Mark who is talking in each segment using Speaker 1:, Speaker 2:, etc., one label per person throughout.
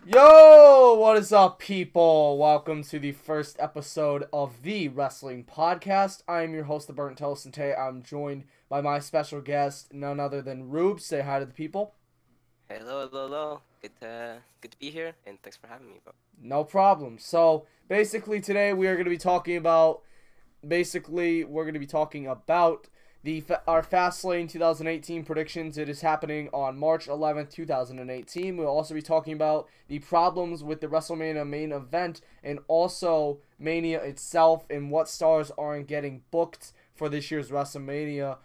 Speaker 1: Yo, what is up, people? Welcome to the first episode of the Wrestling Podcast. I am your host, The Burnt Toast, and today I'm joined by my special guest, none other than Rube. Say hi to the people.
Speaker 2: Hello. Good to be here, and thanks for having me, bro.
Speaker 1: No problem. So, basically, today we are going to be talking about, our Fastlane 2018 predictions. It is happening on March 11th, 2018. We'll also be talking about the problems with the Wrestlemania main event and also Mania itself and what stars aren't getting booked for this year's Wrestlemania,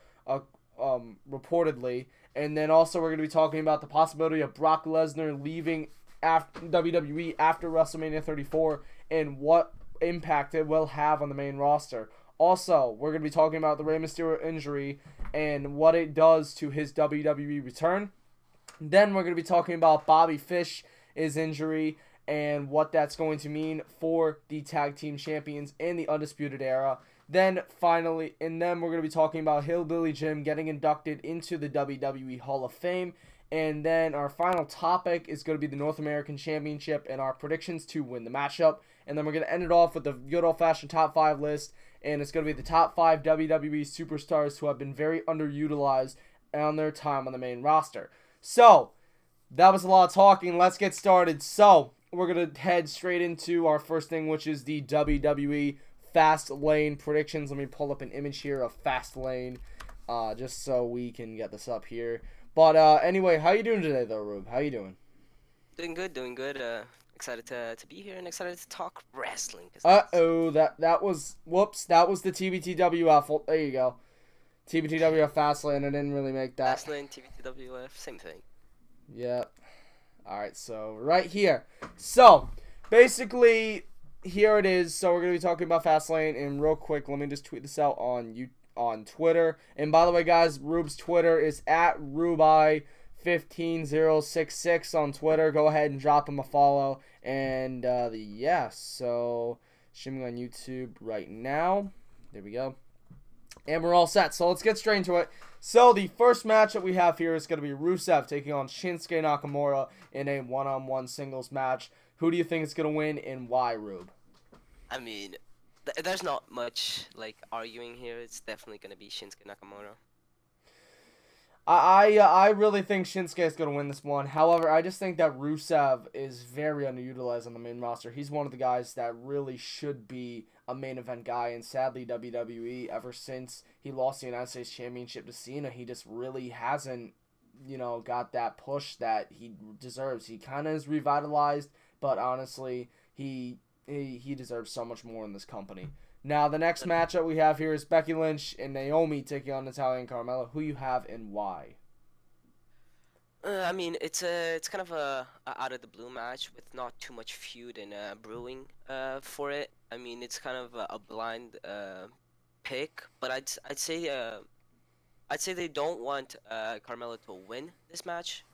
Speaker 1: reportedly. And then also we're going to be talking about the possibility of Brock Lesnar leaving WWE after WrestleMania 34 and what impact it will have on the main roster. Also, we're going to be talking about the Rey Mysterio injury and what it does to his WWE return. Then we're going to be talking about Bobby Fish's injury and what that's going to mean for the Tag Team Champions in the Undisputed Era. Then we're going to be talking about Hillbilly Jim getting inducted into the WWE Hall of Fame. And then our final topic is going to be the North American Championship and our predictions to win the matchup. And then we're going to end it off with the good old-fashioned top 5 list. And it's going to be the top 5 WWE superstars who have been very underutilized on their time on the main roster. So, that was a lot of talking. Let's get started. So, we're going to head straight into our first thing, which is the WWE Fastlane predictions. Let me pull up an image here of Fastlane, just so we can get this up here. But anyway, how you doing today, though, Rube? How you doing?
Speaker 2: Doing good. Excited to be here and excited to talk wrestling.
Speaker 1: That was the TBTWF. There you go. TBTWF Fastlane. I didn't really make that.
Speaker 2: Fastlane, TBTWF, same thing.
Speaker 1: Yep. Alright, so right here. So, basically, here it is. So, we're going to be talking about Fastlane. And real quick, let me just tweet this out on Twitter. And by the way, guys, Rube's Twitter is at RubeI15066 on Twitter. Go ahead and drop him a follow. And so streaming on YouTube right now. There we go. And we're all set. So let's get straight into it. So the first match that we have here is going to be Rusev taking on Shinsuke Nakamura in a one-on-one singles match. Who do you think is going to win and why, Rube?
Speaker 2: I mean, there's not much arguing here. It's definitely gonna be Shinsuke Nakamura.
Speaker 1: I really think Shinsuke is going to win this one. However, I just think that Rusev is very underutilized on the main roster. He's one of the guys that really should be a main event guy. And sadly, WWE, ever since he lost the United States Championship to Cena, he just really hasn't, got that push that he deserves. He kind of is revitalized, but honestly, he deserves so much more in this company. Now, the next matchup we have here is Becky Lynch and Naomi taking on Natalya and Carmella. Who you have and why?
Speaker 2: I mean, it's kind of a out of the blue match with not too much feud and brewing for it. I mean, it's kind of a blind pick, but I'd say they don't want Carmella to win this match,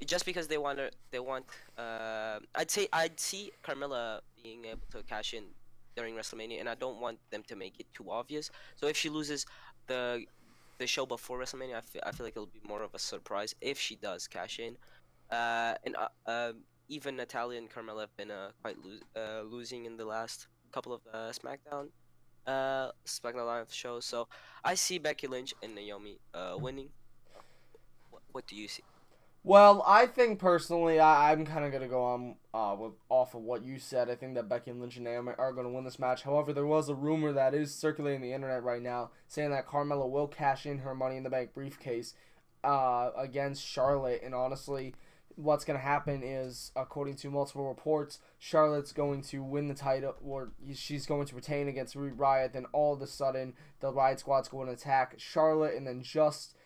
Speaker 2: just because they want. I'd see Carmella being able to cash in during WrestleMania, and I don't want them to make it too obvious. So if she loses the show before WrestleMania, I feel like it'll be more of a surprise if she does cash in. Even Natalya and Carmella have been quite losing in the last couple of SmackDown Live shows. So I see Becky Lynch and Naomi winning. What do you see?
Speaker 1: Well, I think personally, I'm kind of going to go on off of what you said. I think that Becky Lynch and Naomi are going to win this match. However, there was a rumor that is circulating the internet right now saying that Carmella will cash in her Money in the Bank briefcase against Charlotte. And honestly, what's going to happen is, according to multiple reports, Charlotte's going to win the title, or she's going to retain against Riot. Then all of a sudden, the Riot Squad's going to attack Charlotte, and then just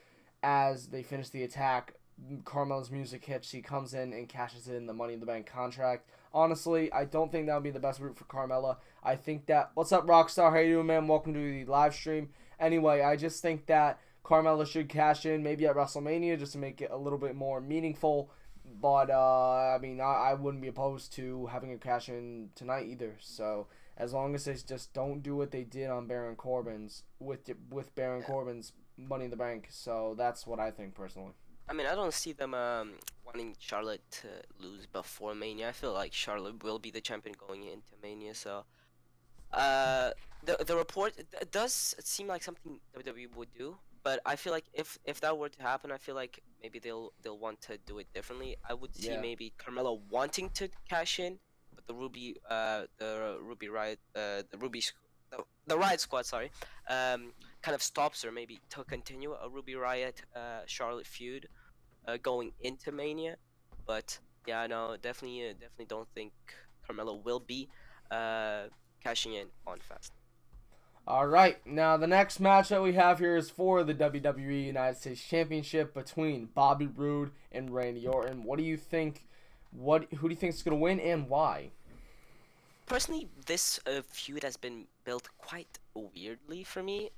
Speaker 1: as they finish the attack, Carmella's music hits, she comes in and cashes in the Money in the Bank contract. Honestly, I don't think that would be the best route for Carmella. I think that... What's up, Rockstar? How you doing, man? Welcome to the live stream. Anyway, I just think that Carmella should cash in maybe at WrestleMania just to make it a little bit more meaningful. But, I mean, I wouldn't be opposed to having a cash in tonight either. So, as long as they just don't do what they did on Baron Corbin's, with Baron Corbin's Money in the Bank. So, that's what I think, personally.
Speaker 2: I mean, I don't see them wanting Charlotte to lose before Mania. I feel like Charlotte will be the champion going into Mania. So, uh, the report it does seem like something WWE would do, but I feel like if that were to happen, I feel like maybe they'll want to do it differently. I would see
Speaker 1: Yeah.
Speaker 2: maybe Carmella wanting to cash in, but the Ruby Riot, the Ruby, the Riot Squad, sorry, kind of stops her maybe to continue a Ruby Riot, Charlotte feud going into Mania. But yeah, no, definitely don't think Carmelo will be uh, cashing in on Fast.
Speaker 1: All right, now the next match that we have here is for the WWE United States Championship between Bobby Roode and Randy Orton. What do you think? Who do you think is going to win and why?
Speaker 2: Personally, this feud has been built quite weirdly for me,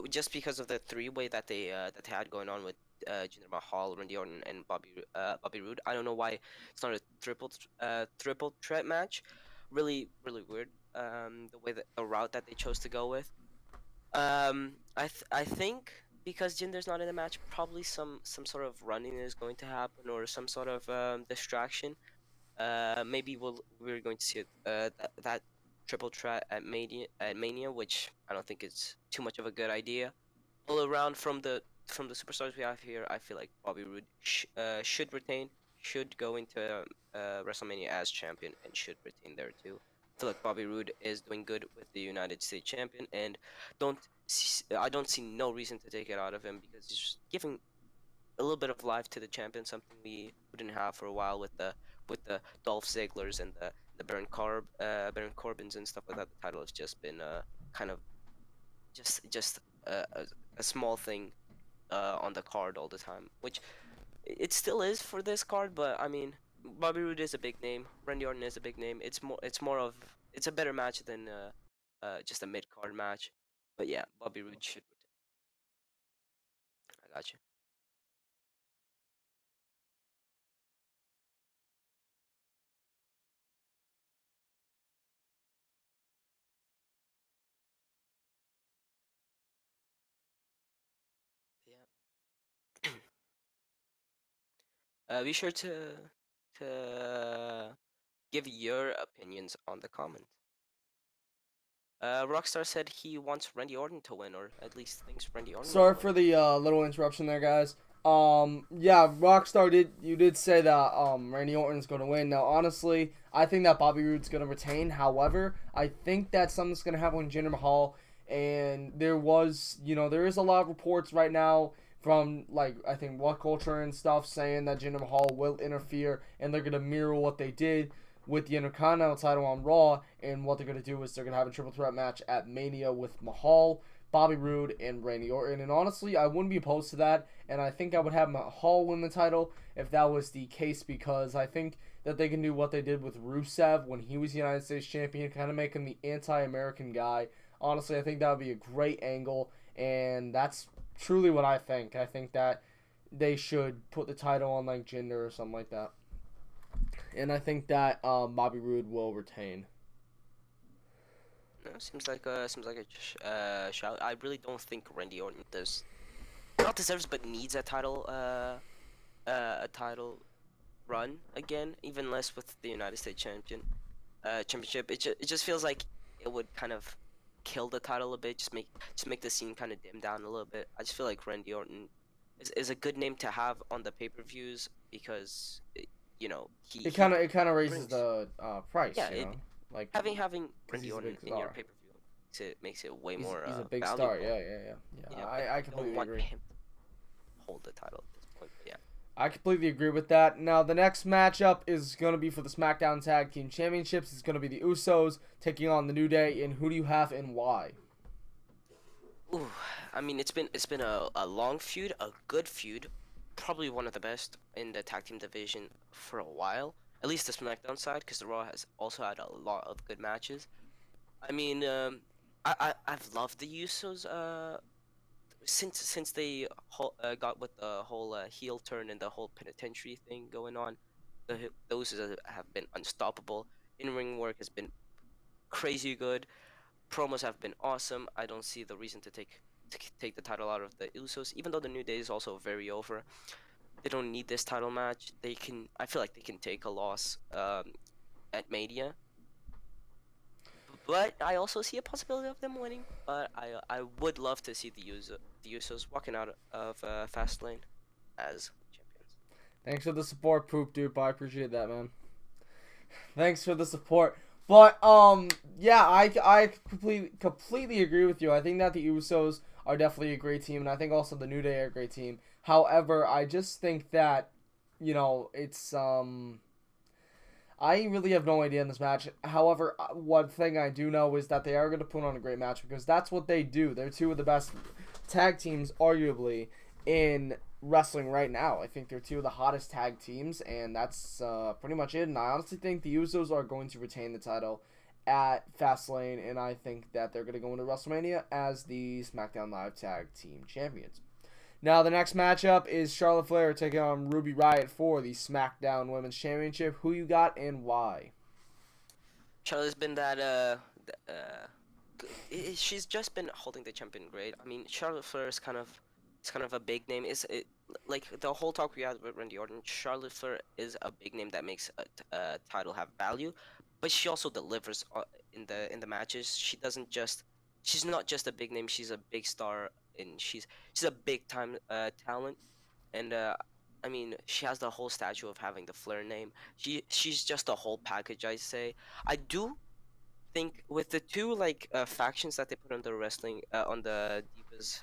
Speaker 2: just because of the three-way that they had going on with Jinder Mahal, Randy Orton, and Bobby Roode. I don't know why it's not a triple threat match. Really weird. The way that the route that they chose to go with. I think because Jinder's not in the match, probably some sort of running is going to happen or some sort of distraction. Maybe we're going to see that triple threat at Mania, which I don't think is too much of a good idea. All around from the superstars we have here, I feel like Bobby Roode should retain, should go into WrestleMania as champion, and should retain there too. I feel like Bobby Roode is doing good with the United States champion, and I don't see no reason to take it out of him because he's just giving a little bit of life to the champion, something we didn't have for a while with the Dolph Ziggler's and the Baron Corbin's and stuff like that. The title has just been kind of just a small thing on the card all the time, which it still is for this card. But I mean, Bobby Roode is a big name. Randy Orton is a big name. It's a better match than just a mid card match. But yeah, Bobby Roode should. I got you. Yeah. Be sure to give your opinions on the comment. Rockstar said he wants Randy Orton to win, or at least thinks Randy Orton will
Speaker 1: Sorry
Speaker 2: win.
Speaker 1: for the little interruption there, guys. Yeah, Rockstar did say that Randy Orton's going to win. Now, honestly, I think that Bobby Roode's going to retain. However, I think that something's going to happen with Jinder Mahal, and there is a lot of reports right now from like I think What Culture and stuff saying that Jinder Mahal will interfere, and they're going to mirror what they did with the Intercontinental title on Raw, and what they're going to do is they're going to have a triple threat match at Mania with Mahal, Bobby Roode, and Randy Orton. And honestly, I wouldn't be opposed to that. And I think I would have Mahal win the title if that was the case, because I think that they can do what they did with Rusev when he was United States champion, kind of making the anti-American guy. Honestly, I think that would be a great angle, and that's truly what I think. I think that they should put the title on like Jinder or something like that. And I think that Bobby Roode will retain.
Speaker 2: No, seems like a shout. I really don't think Randy Orton does not deserves but needs a title run again, even less with the United States championship. It just feels like it would kind of kill the title a bit, just make the scene kind of dim down a little bit. I just feel like Randy Orton is a good name to have on the pay-per-views because
Speaker 1: It
Speaker 2: he
Speaker 1: kind of raises
Speaker 2: brings,
Speaker 1: the price,
Speaker 2: yeah,
Speaker 1: like
Speaker 2: having
Speaker 1: because
Speaker 2: Randy
Speaker 1: he's a
Speaker 2: Orton
Speaker 1: big
Speaker 2: in your
Speaker 1: star.
Speaker 2: pay-per-view makes it way more
Speaker 1: He's a big star.
Speaker 2: valuable.
Speaker 1: Yeah.
Speaker 2: Yeah, but
Speaker 1: I
Speaker 2: I don't
Speaker 1: completely
Speaker 2: want
Speaker 1: agree.
Speaker 2: him to hold the title at this point. But yeah.
Speaker 1: I completely agree with that. Now, the next matchup is going to be for the SmackDown Tag Team Championships. It's going to be the Usos taking on the New Day. And who do you have and why?
Speaker 2: Ooh, I mean it's been a long feud, a good feud, probably one of the best in the tag team division for a while. At least the SmackDown side, because the Raw has also had a lot of good matches. I mean, I've loved the Usos since they got with the whole heel turn and the whole penitentiary thing going on. Those have been unstoppable. In ring work has been crazy good. Promos have been awesome. I don't see the reason to take the title out of the Usos, even though the New Day is also very over. they don't need this title match. They can. I feel like they can take a loss at Mania. But I also see a possibility of them winning. But I would love to see the Usos walking out of Fastlane as champions.
Speaker 1: Thanks for the support, Poop Dupe. I appreciate that, man. Thanks for the support. But yeah, I completely agree with you. I think that the Usos are definitely a great team, and I think also the New Day are a great team. However, I just think that, you know, it's I really have no idea in this match. However, one thing I do know is that they are going to put on a great match because that's what they do. They're two of the best tag teams, arguably, in wrestling right now. I think they're two of the hottest tag teams, and that's pretty much it. And I honestly think the Usos are going to retain the title at Fastlane, and I think that they're going to go into WrestleMania as the SmackDown Live Tag Team Champions. Now, the next matchup is Charlotte Flair taking on Ruby Riott for the SmackDown Women's Championship. Who you got and why?
Speaker 2: Charlotte's been she's just been holding the champion great. I mean, Charlotte Flair is kind of a big name. Like the whole talk we had with Randy Orton? Charlotte Flair is a big name that makes a title have value, but she also delivers in the matches. She's not just a big name. She's a big star, and she's a big time talent. And I mean, she has the whole statue of having the Flair name. She's just a whole package, I say. I do think with the two factions that they put on the wrestling on the Divas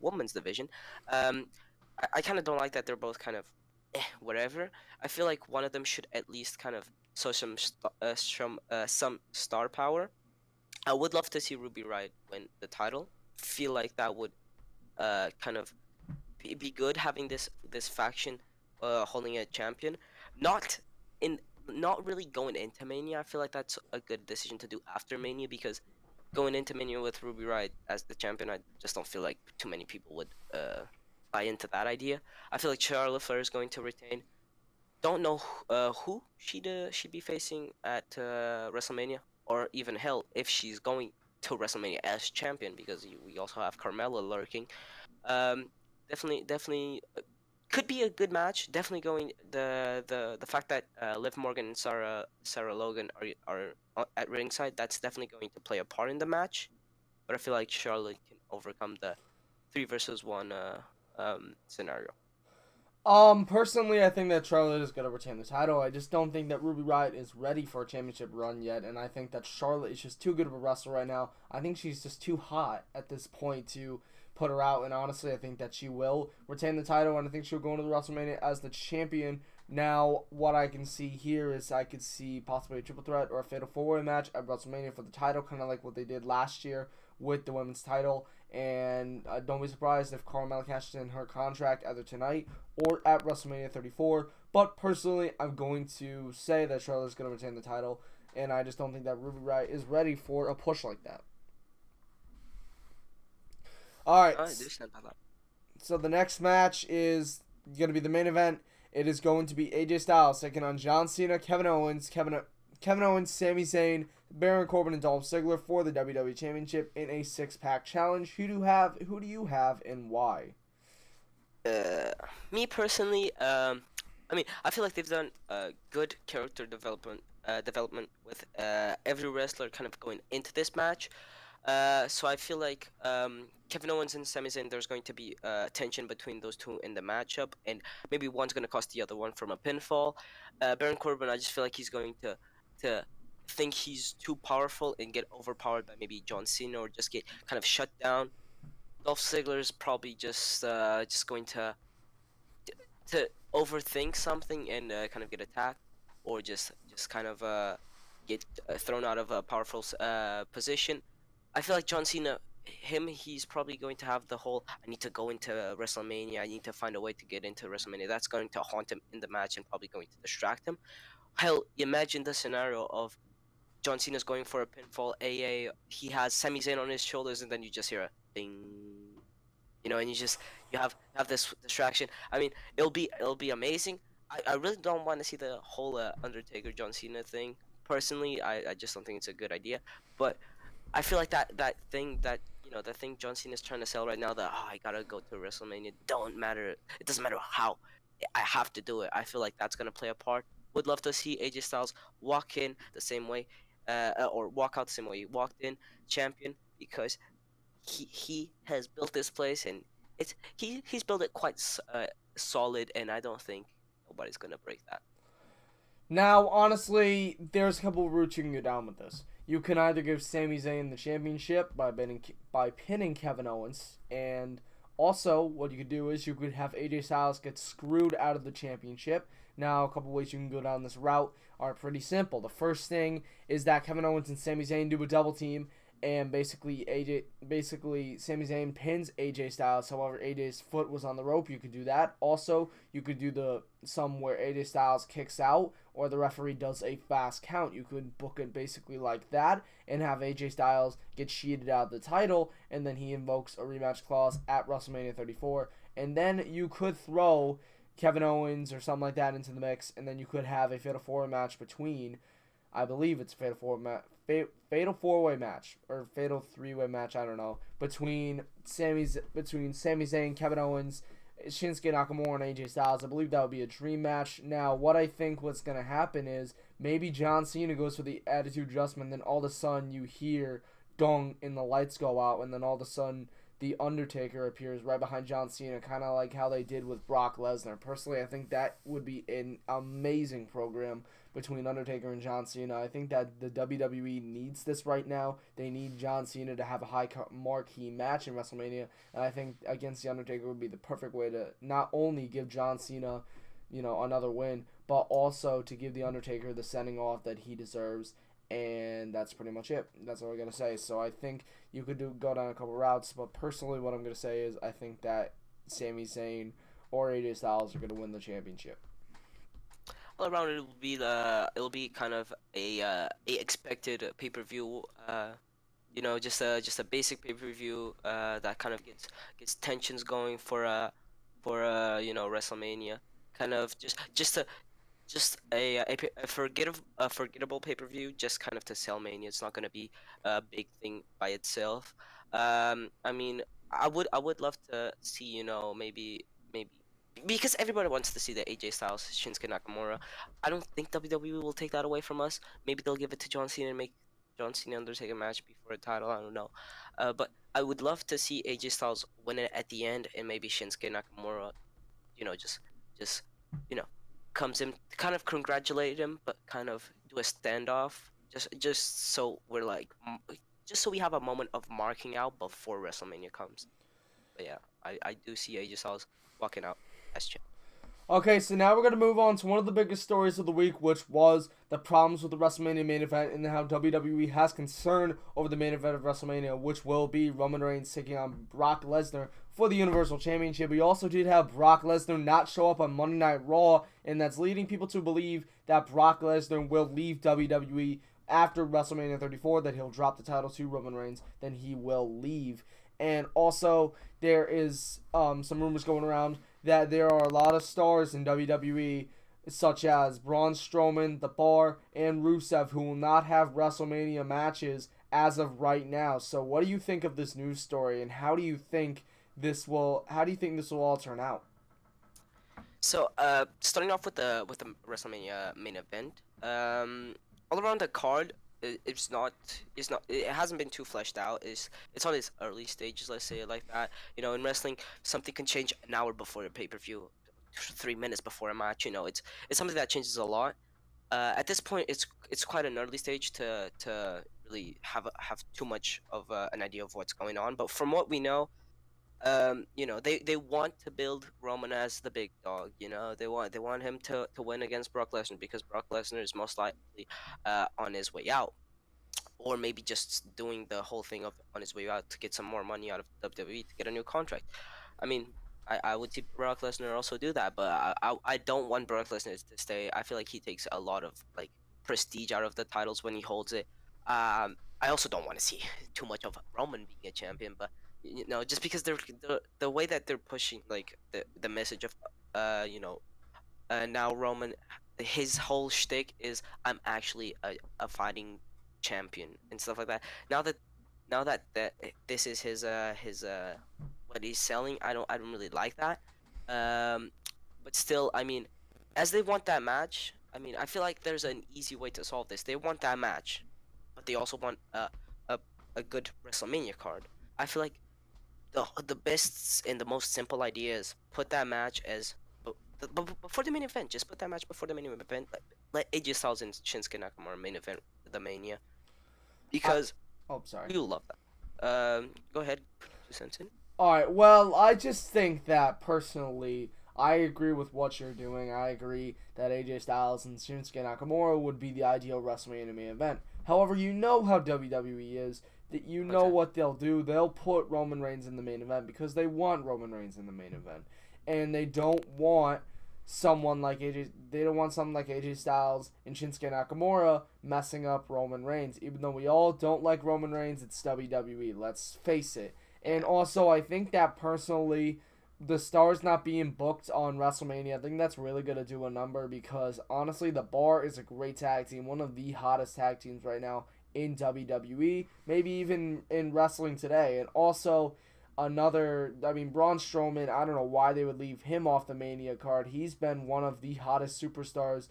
Speaker 2: women's division, I kind of don't like that they're both kind of whatever. I feel like one of them should at least kind of show some star power. I would love to see Ruby Riott win the title. Feel like that would kind of be good having this faction holding a champion. Not really going into Mania. I feel like that's a good decision to do after Mania, because going into Mania with Ruby Riott as the champion, I just don't feel like too many people would buy into that idea. I feel like Charlotte Flair is going to retain. Don't know who she'd be facing at WrestleMania, or even hell, if she's going to WrestleMania as champion, because we also have Carmella lurking. Definitely could be a good match. Definitely going the fact that Liv Morgan and Sarah Logan are at ringside, that's definitely going to play a part in the match. But I feel like Charlotte can overcome the 3 versus 1 scenario.
Speaker 1: Personally, I think that Charlotte is going to retain the title. I just don't think that Ruby Riott is ready for a championship run yet, and I think that Charlotte is just too good of a wrestler right now. I think she's just too hot at this point to put her out, and honestly, I think that she will retain the title, and I think she'll go into the WrestleMania as the champion. Now, what I can see here is I could see possibly a triple threat or a fatal four-way match at WrestleMania for the title, kind of like what they did last year with the women's title. And don't be surprised if Carmella cashes in her contract either tonight or at WrestleMania 34. But personally, I'm going to say that Charlotte's going to retain the title, and I just don't think that Ruby Riott is ready for a push like that. All right. So the next match is going to be the main event. It is going to be AJ Styles taking on John Cena, Kevin Owens, Sami Zayn, Baron Corbin, and Dolph Ziggler for the WWE Championship in a 6-pack challenge. Who do you have, and why?
Speaker 2: Me personally, I mean, I feel like they've done good character development with every wrestler kind of going into this match. So I feel like Kevin Owens and Sami Zayn, there's going to be tension between those two in the matchup, and maybe one's going to cost the other one from a pinfall. Baron Corbin, I just feel like he's going to think he's too powerful and get overpowered by maybe John Cena, or just get kind of shut down. Dolph Ziggler is probably just going to overthink something and kind of get attacked, or just kind of get thrown out of a powerful position. I feel like John Cena, he's probably going to have the whole, I need to go into WrestleMania, I need to find a way to get into WrestleMania. That's going to haunt him in the match and probably going to distract him. Hell, imagine the scenario of John Cena's going for a pinfall, he has Sami Zayn on his shoulders, and then you just hear a ding, you know, and you have this distraction. I mean, it'll be amazing. I really don't want to see the whole Undertaker John Cena thing. Personally, I just don't think it's a good idea. But I feel like that thing that the thing John Cena is trying to sell right now, that I gotta go to WrestleMania, don't matter. It doesn't matter how. I have to do it. I feel like that's gonna play a part. Would love to see AJ Styles walk in the same way, or walk out the same way he walked in, champion, because he has built this place, and he's built it quite solid, and I don't think nobody's gonna break that.
Speaker 1: Now, honestly, there's a couple of routes you can go down with this. You can either give Sami Zayn the championship by pinning Kevin Owens, and also what you could do is you could have AJ Styles get screwed out of the championship. Now, a couple ways you can go down this route are pretty simple. The first thing is that Kevin Owens and Sami Zayn do a double team, and basically Sami Zayn pins AJ Styles. However, AJ's foot was on the rope. You could do that. Also, you could do the some where AJ Styles kicks out, or the referee does a fast count. You could book it basically like that and have AJ Styles get cheated out of the title, and then he invokes a rematch clause at WrestleMania 34, and then you could throw Kevin Owens or something like that into the mix, and then you could have a Fatal 4-Way match between, I believe it's a Fatal 4-Way match, or Fatal 3-Way match, I don't know, between Sami Zayn, Kevin Owens, Shinsuke Nakamura, and AJ Styles. I believe that would be a dream match. Now, what I think what's going to happen is maybe John Cena goes for the attitude adjustment, then all of a sudden you hear dong and the lights go out, and then all of a sudden the Undertaker appears right behind John Cena, kind of like how they did with Brock Lesnar. Personally, I think that would be an amazing program between Undertaker and John Cena. I think that the WWE needs this right now. They need John Cena to have a high marquee match in WrestleMania, and I think against the Undertaker would be the perfect way to not only give John Cena, another win, but also to give the Undertaker the sending off that he deserves. And that's pretty much it. That's all I'm going to say. So I think you could go down a couple routes, but personally what I'm going to say is I think that Sami Zayn or AJ Styles are going to win the championship.
Speaker 2: All around, it'll be kind of a expected pay-per-view, just a basic pay-per-view that kind of gets tensions going for WrestleMania, kind of just a forgettable pay-per-view, just kind of to sell Mania. It's not going to be a big thing by itself. I mean, I would love to see, maybe because everybody wants to see the AJ Styles Shinsuke Nakamura. I don't think WWE will take that away from us. Maybe they'll give it to John Cena and make John Cena Undertaker match before a title. I don't know, but I would love to see AJ Styles win it at the end, and maybe Shinsuke Nakamura, just you know comes in, kind of congratulate him, but kind of do a standoff, just so we're like, just so we have a moment of marking out before WrestleMania comes. But yeah, I do see AJ Styles walking out as champ.
Speaker 1: Okay, so now we're going to move on to one of the biggest stories of the week, which was the problems with the WrestleMania main event and how WWE has concern over the main event of WrestleMania, which will be Roman Reigns taking on Brock Lesnar for the Universal Championship. We also did have Brock Lesnar not show up on Monday Night Raw, and that's leading people to believe that Brock Lesnar will leave WWE after WrestleMania 34, that he'll drop the title to Roman Reigns, then he will leave. And also, there is some rumors going around that there are a lot of stars in WWE, such as Braun Strowman, The Bar, and Rusev, who will not have WrestleMania matches as of right now. So what do you think of this news story, and how do you think this will all turn out?
Speaker 2: So, starting off with the WrestleMania main event, all around the card, it hasn't been too fleshed out. It's on its early stages, let's say it like that. In wrestling, something can change an hour before a pay-per-view, 3 minutes before a match. It's something that changes a lot. At this point, it's quite an early stage to really have too much of an idea of what's going on. But from what we know, they want to build Roman as the big dog. They want him to win against Brock Lesnar, because Brock Lesnar is most likely on his way out, or maybe just doing the whole thing of on his way out to get some more money out of WWE to get a new contract. I mean, I would see Brock Lesnar also do that, but I don't want Brock Lesnar to stay. I feel like he takes a lot of like prestige out of the titles when he holds it. I also don't want to see too much of Roman being a champion, but just because the way that they're pushing like the message of now Roman, his whole shtick is, I'm actually a fighting champion and stuff like that. Now that now that this is his what he's selling, I don't really like that. Um, but still, I mean, as they want that match, I mean, I feel like there's an easy way to solve this. They want that match, but they also want a a good WrestleMania card. I feel like the best and the most simple idea is put that match as before the main event. Just put that match before the main event. Let AJ Styles and Shinsuke Nakamura main event the Mania,
Speaker 1: I,
Speaker 2: because
Speaker 1: oh, sorry.
Speaker 2: we will love that. Go ahead, put your 2 cents in.
Speaker 1: All right. Well, I just think that personally, I agree with what you're doing. I agree that AJ Styles and Shinsuke Nakamura would be the ideal WrestleMania main event. However, you know how WWE is. That you know
Speaker 2: Okay.
Speaker 1: what they'll do. They'll put Roman Reigns in the main event because they want Roman Reigns in the main event, and they don't want someone like AJ. They don't want someone like AJ Styles and Shinsuke Nakamura messing up Roman Reigns. Even though we all don't like Roman Reigns, it's WWE. Let's face it. And
Speaker 2: Yeah.
Speaker 1: also, I think that personally, the stars not being booked on WrestleMania, I think that's really going to do a number because honestly, the Bar is a great tag team, one of the hottest tag teams right now in WWE, maybe even in wrestling today. And also, Braun Strowman, I don't know why they would leave him off the Mania card. He's been one of the hottest superstars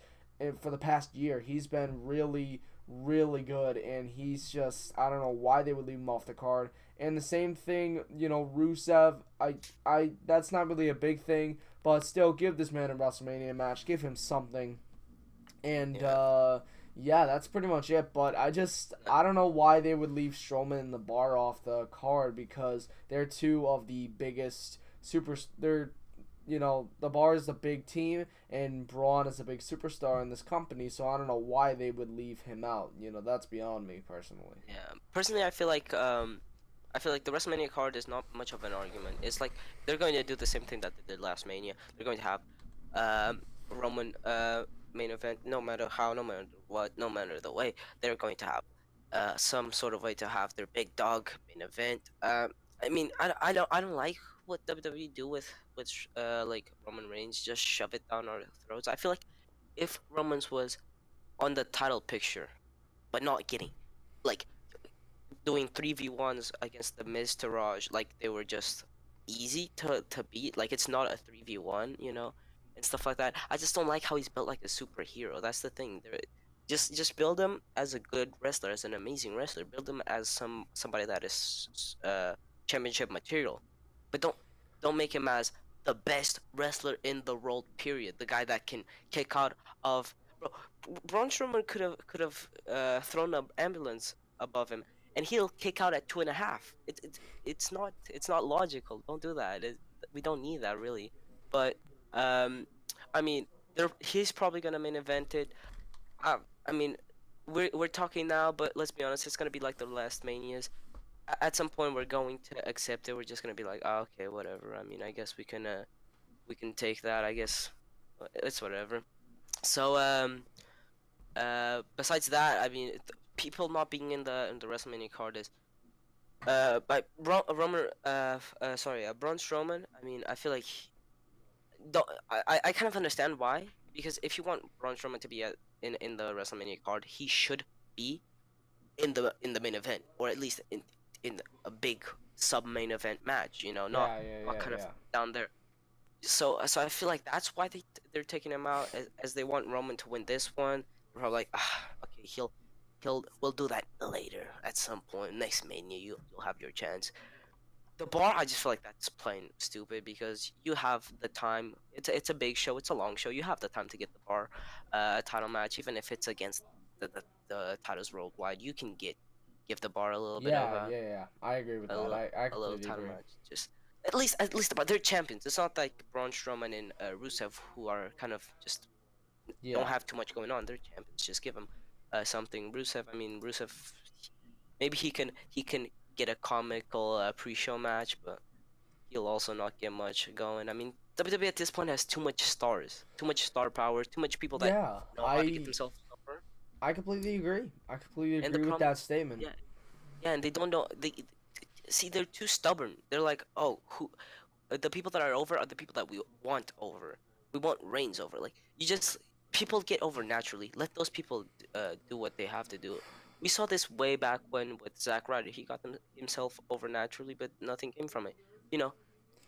Speaker 1: for the past year. He's been really, really good, and he's just, I don't know why they would leave him off the card. And the same thing, Rusev. That's not really a big thing, but still, give this man a WrestleMania match. Give him something. And
Speaker 2: Yeah.
Speaker 1: yeah, that's pretty much it. But I don't know why they would leave Strowman and the Bar off the card because they're two of the biggest super. They're the Bar is a big team and Braun is a big superstar in this company. So I don't know why they would leave him out. That's beyond me personally.
Speaker 2: Yeah. Personally, I feel like the WrestleMania card is not much of an argument. It's like they're going to do the same thing that they did last Mania. They're going to have Roman main event, no matter how, no matter what, no matter the way. They're going to have some sort of way to have their big dog main event. I mean, I don't like what WWE do with like Roman Reigns. Just shove it down our throats. I feel like if Roman's was on the title picture, but not getting like doing 3v1s against the Miz Taraj, like they were just easy to beat. Like it's not a 3v1, and stuff like that. I just don't like how he's built like a superhero. That's the thing. Just build him as a good wrestler, as an amazing wrestler. Build him as somebody that is championship material, but don't make him as the best wrestler in the world. Period. The guy that can kick out of. Bro, Braun Strowman could have thrown an ambulance above him and he'll kick out at 2.5. It's not logical. Don't do that. We don't need that really. But I mean, he's probably gonna main event it. I mean, we're talking now, but let's be honest, it's gonna be like the last manias. At some point, we're going to accept it. We're just gonna be like, oh, okay, whatever. I mean, I guess we can take that. I guess it's whatever. So besides that, I mean, people not being in the WrestleMania card is by Braun Strowman. I mean, I feel like I kind of understand why, because if you want Braun Strowman to be in the WrestleMania card, he should be in the main event, or at least in a big sub main event match. Not
Speaker 1: Yeah, yeah,
Speaker 2: not
Speaker 1: yeah,
Speaker 2: kind of
Speaker 1: yeah.
Speaker 2: down there. So I feel like that's why they're taking him out, as they want Roman to win this one. We're probably like, okay, we'll do that later at some point next Mania. You'll have your chance. The Bar, I just feel like that's plain stupid because you have the time. It's a big show. It's a long show. You have the time to get the Bar title match, even if it's against the titles worldwide. You can give the Bar a little bit of
Speaker 1: Yeah, yeah, yeah. I agree with
Speaker 2: a
Speaker 1: that.
Speaker 2: little
Speaker 1: I
Speaker 2: a little
Speaker 1: completely
Speaker 2: title
Speaker 1: agree.
Speaker 2: match. Just at least the Bar, they're champions. It's not like Braun Strowman and Rusev, who are kind of just don't
Speaker 1: Yeah.
Speaker 2: have too much going on. They're champions. Just give them something. Rusev, maybe he can get a comical pre-show match, but he'll also not get much going. I mean, WWE at this point has too much stars, too much star power, too much people that
Speaker 1: Yeah,
Speaker 2: know how to get themselves over.
Speaker 1: I completely agree. I completely
Speaker 2: And the
Speaker 1: agree with
Speaker 2: problem,
Speaker 1: that statement.
Speaker 2: yeah, yeah, and they don't know. They see they're too stubborn. They're like, oh, the people that are over are the people that we want over. We want Reigns over. Like, people get over naturally. Let those people do what they have to do. We saw this way back when with Zack Ryder. He got himself over naturally, but nothing came from it. You know,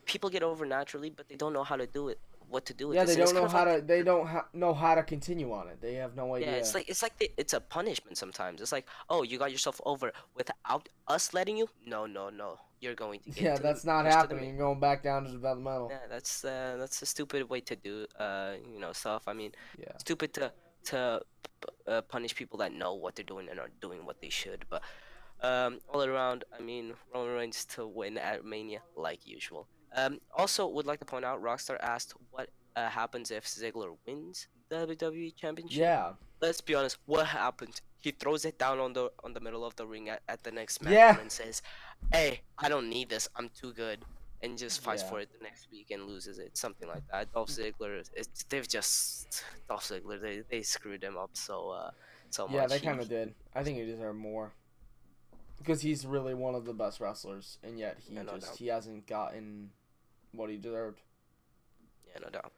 Speaker 2: people get over naturally, but they don't know how to do it, what to do with
Speaker 1: Yeah, they
Speaker 2: this, and it's
Speaker 1: don't
Speaker 2: kind
Speaker 1: know
Speaker 2: of
Speaker 1: how
Speaker 2: like
Speaker 1: to. They don't know how to continue on it. They have no
Speaker 2: yeah,
Speaker 1: idea.
Speaker 2: it's a punishment sometimes. It's like, oh, you got yourself over without us letting you. No, no, no. You're going to get
Speaker 1: Yeah,
Speaker 2: to the
Speaker 1: that's not
Speaker 2: pushed to the
Speaker 1: happening.
Speaker 2: main.
Speaker 1: You're going back down to developmental.
Speaker 2: Yeah, that's a stupid way to do stuff. I mean,
Speaker 1: Yeah.
Speaker 2: stupid to punish people that know what they're doing and are doing what they should. But all around, I mean, Roman Reigns to win at Mania like usual. Also would like to point out, Rockstar asked what happens if Ziggler wins the WWE Championship.
Speaker 1: Yeah.
Speaker 2: Let's be honest, what happens? He throws it down on the middle of the ring at the next
Speaker 1: Yeah.
Speaker 2: SmackDown and says, "Hey, I don't need this. I'm too good." And just fights
Speaker 1: Yeah.
Speaker 2: for it the next week and loses it, something like that. Dolph Ziggler, they've just Dolph Ziggler, they screwed him up so
Speaker 1: Yeah,
Speaker 2: much.
Speaker 1: they kind of did. I think he deserved more because he's really one of the best wrestlers, and yet
Speaker 2: Yeah, no doubt.
Speaker 1: he hasn't gotten what he deserved.
Speaker 2: Yeah, no doubt.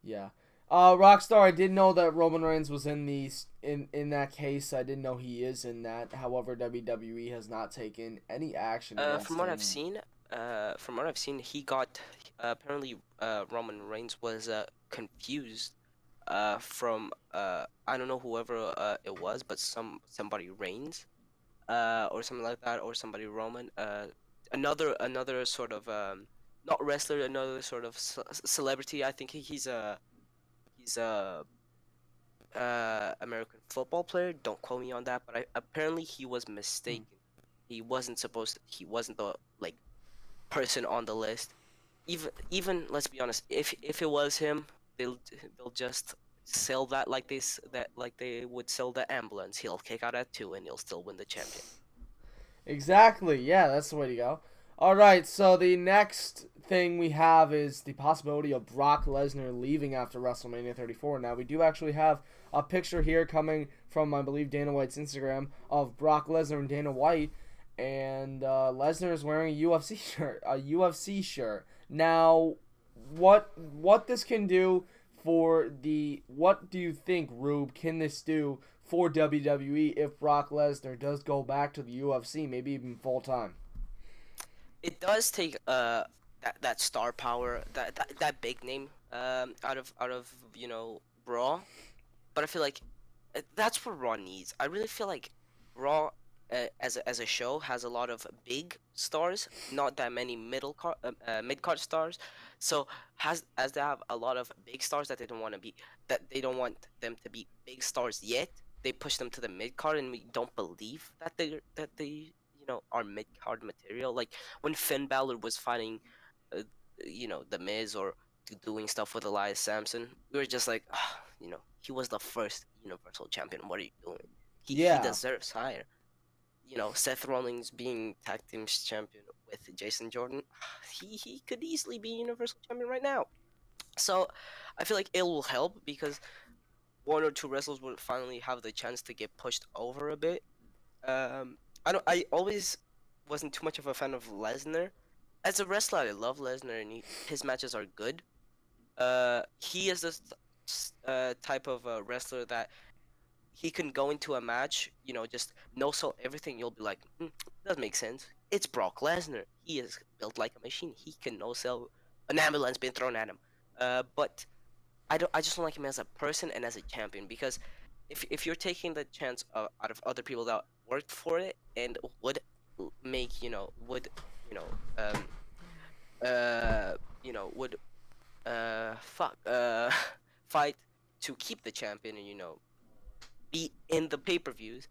Speaker 1: Yeah. Rockstar, I did know that Roman Reigns was in that case. I didn't know he is in that. However, WWE has not taken any action against
Speaker 2: From what
Speaker 1: him.
Speaker 2: From what I've seen, he got apparently Roman Reigns was confused from I don't know whoever it was, but somebody Reigns or something like that, or somebody Roman another sort of not wrestler, another sort of celebrity. I think he's a American football player. Don't quote me on that, but apparently he was mistaken. He wasn't the like person on the list. Even let's be honest, if it was him, they'll just sell that like they would sell the ambulance. He'll kick out at 2 and he'll still win the champion.
Speaker 1: Exactly. Yeah, that's the way to go. All right. So the next thing we have is the possibility of Brock Lesnar leaving after WrestleMania 34. Now we do actually have a picture here coming from I believe Dana White's Instagram of Brock Lesnar and Dana White, and Lesnar is wearing a UFC shirt. A UFC shirt. Now, what this can do for the what do you think, Rube? Can this do for WWE if Brock Lesnar does go back to the UFC, maybe even full time?
Speaker 2: It does take that star power, that big name out of Raw, but I feel like that's what Raw needs. I really feel like Raw as a show has a lot of big stars, not that many mid card stars. So as they have a lot of big stars that they don't want them to be big stars yet. They push them to the mid card, and we don't believe that they are mid card material. Like when Finn Balor was fighting, uh, the Miz or doing stuff with Elias Sampson, we were just like, ah, he was the first Universal Champion. What are you doing? He
Speaker 1: Yeah,
Speaker 2: deserves higher. Seth Rollins being tag team champion with Jason Jordan, he could easily be Universal Champion right now. So I feel like it will help because one or two wrestlers will finally have the chance to get pushed over a bit. I always wasn't too much of a fan of Lesnar. As a wrestler, I love Lesnar and his matches are good. He is this type of wrestler that he can go into a match, just no sell everything. You'll be like, does make sense. It's Brock Lesnar. He is built like a machine. He can no sell an ambulance being thrown at him. But I just don't like him as a person and as a champion because if you're taking the chance out of other people that worked for it and would make would you know um would fuck fight to keep the champion and be in the pay-per-views,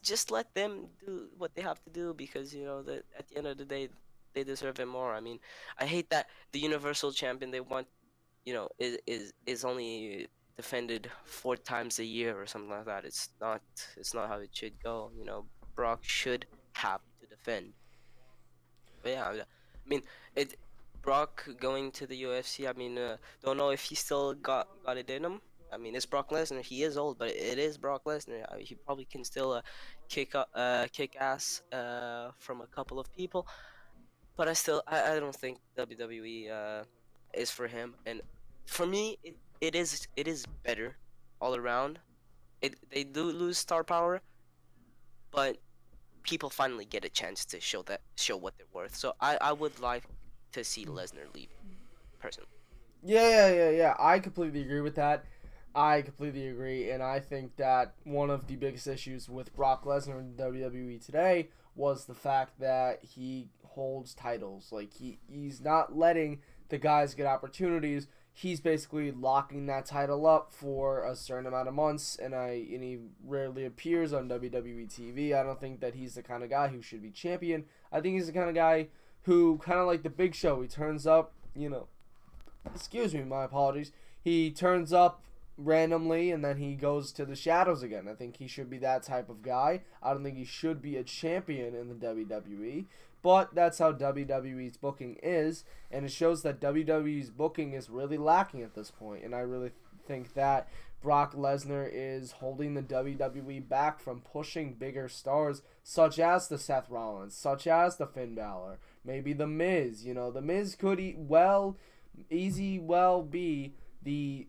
Speaker 2: just let them do what they have to do because that at the end of the day they deserve it more. I mean, I hate that the Universal Champion they want is only defended 4 times a year or something like that. It's not how it should go. Brock should have to defend. But yeah, I mean it. Brock going to the UFC. I mean, don't know if he still got it in him. I mean, it's Brock Lesnar. He is old, but it is Brock Lesnar. He probably can still kick ass from a couple of people. But I don't think WWE is for him. And for me, it is better all around. They do lose star power, but people finally get a chance to show what they're worth. So I would like to see Lesnar leave, personally.
Speaker 1: Yeah. I completely agree with that. I completely agree, and I think that one of the biggest issues with Brock Lesnar in WWE today was the fact that he holds titles. Like he's not letting the guys get opportunities. He's basically locking that title up for a certain amount of months, and he rarely appears on WWE TV. I don't think that he's the kind of guy who should be champion. I think he's the kind of guy who, kind of like the Big Show, he turns up, excuse me, my apologies. He turns up randomly and then he goes to the shadows again. I think he should be that type of guy. I don't think he should be a champion in the WWE, but that's how WWE's booking is, and it shows that WWE's booking is really lacking at this point, and I really think that Brock Lesnar is holding the WWE back from pushing bigger stars such as the Seth Rollins, such as the Finn Balor, maybe the Miz. The Miz could easy well be the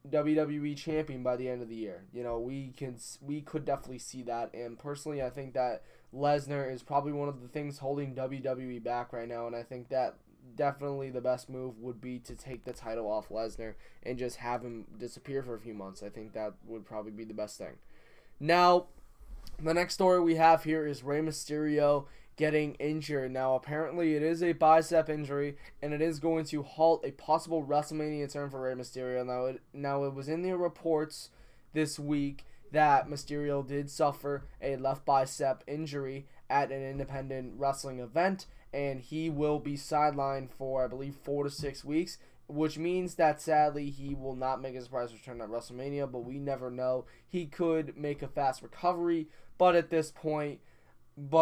Speaker 1: WWE champion by the end of the year. We could definitely see that, and personally I think that Lesnar is probably one of the things holding WWE back right now, and I think that definitely the best move would be to take the title off Lesnar and just have him disappear for a few months. I think that would probably be the best thing. Now, the next story we have here is Rey Mysterio getting injured. Now, apparently it is a bicep injury, and it is going to halt a possible WrestleMania turn for Rey Mysterio. Now it was in the reports this week that Mysterio did suffer a left bicep injury at an independent wrestling event, and he will be sidelined for, I believe, 4 to 6 weeks, which means that sadly he will not make his surprise return at WrestleMania, but we never know. He could make a fast recovery, but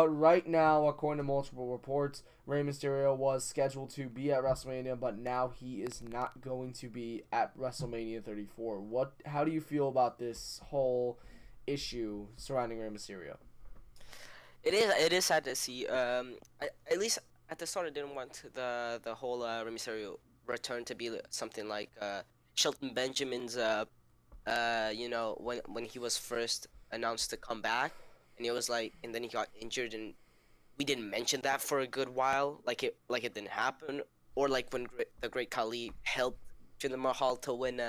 Speaker 1: right now, according to multiple reports, Rey Mysterio was scheduled to be at WrestleMania, but now he is not going to be at WrestleMania 34. How do you feel about this whole issue surrounding Rey Mysterio?
Speaker 2: It is sad to see. At least at the start, I didn't want the whole Rey Mysterio return to be something like Shelton Benjamin's when he was first announced to come back, and he was like, and then he got injured, and we didn't mention that for a good while, like it didn't happen, or like when the Great Khali helped Jinder Mahal to win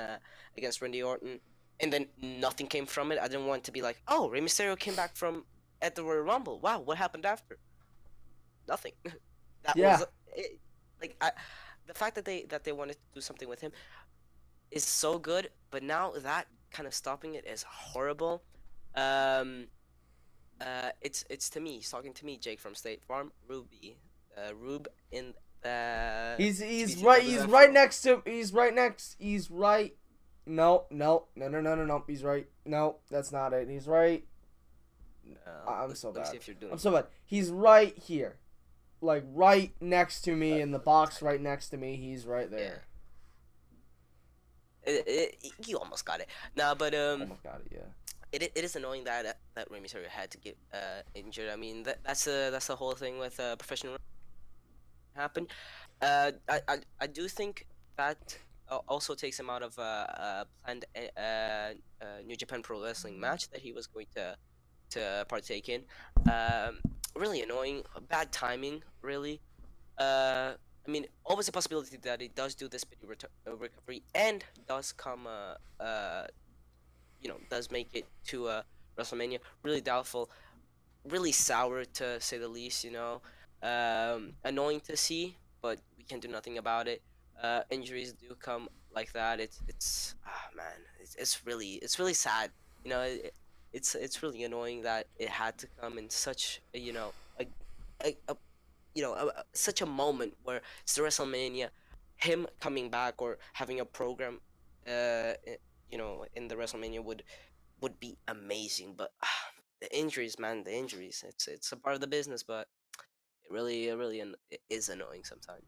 Speaker 2: against Randy Orton, and then nothing came from it. I didn't want to be like, oh, Rey Mysterio came back at the Royal Rumble. Wow, what happened after? Nothing. Was it, the fact that they wanted to do something with him is so good, but now that kind of stopping it is horrible. It's to me, he's talking to me, Jake from State Farm, Rube in the.
Speaker 1: He's right next. No. He's right. No, that's not it. He's right. I'm so bad. I'm so bad. He's right here, like right next to me in the box, right next to me. He's right there.
Speaker 2: Yeah. You almost got it. Nah, but
Speaker 1: almost got it. Yeah.
Speaker 2: It is annoying that Rey Mysterio had to get injured. I mean, that's the whole thing with professional happen. I do think that also takes him out of a planned New Japan Pro Wrestling match that he was going to partake in. Really annoying, bad timing, really. I mean, always a possibility that he does do this speedy recovery and does come does make it to WrestleMania. Really doubtful, really sour to say the least. Annoying to see, but we can do nothing about it. Injuries do come like that. It's really sad. It's really annoying that it had to come in such such a moment where it's the WrestleMania, him coming back or having a program, in the WrestleMania would be amazing. But the injuries, man, it's a part of the business, but it is annoying sometimes.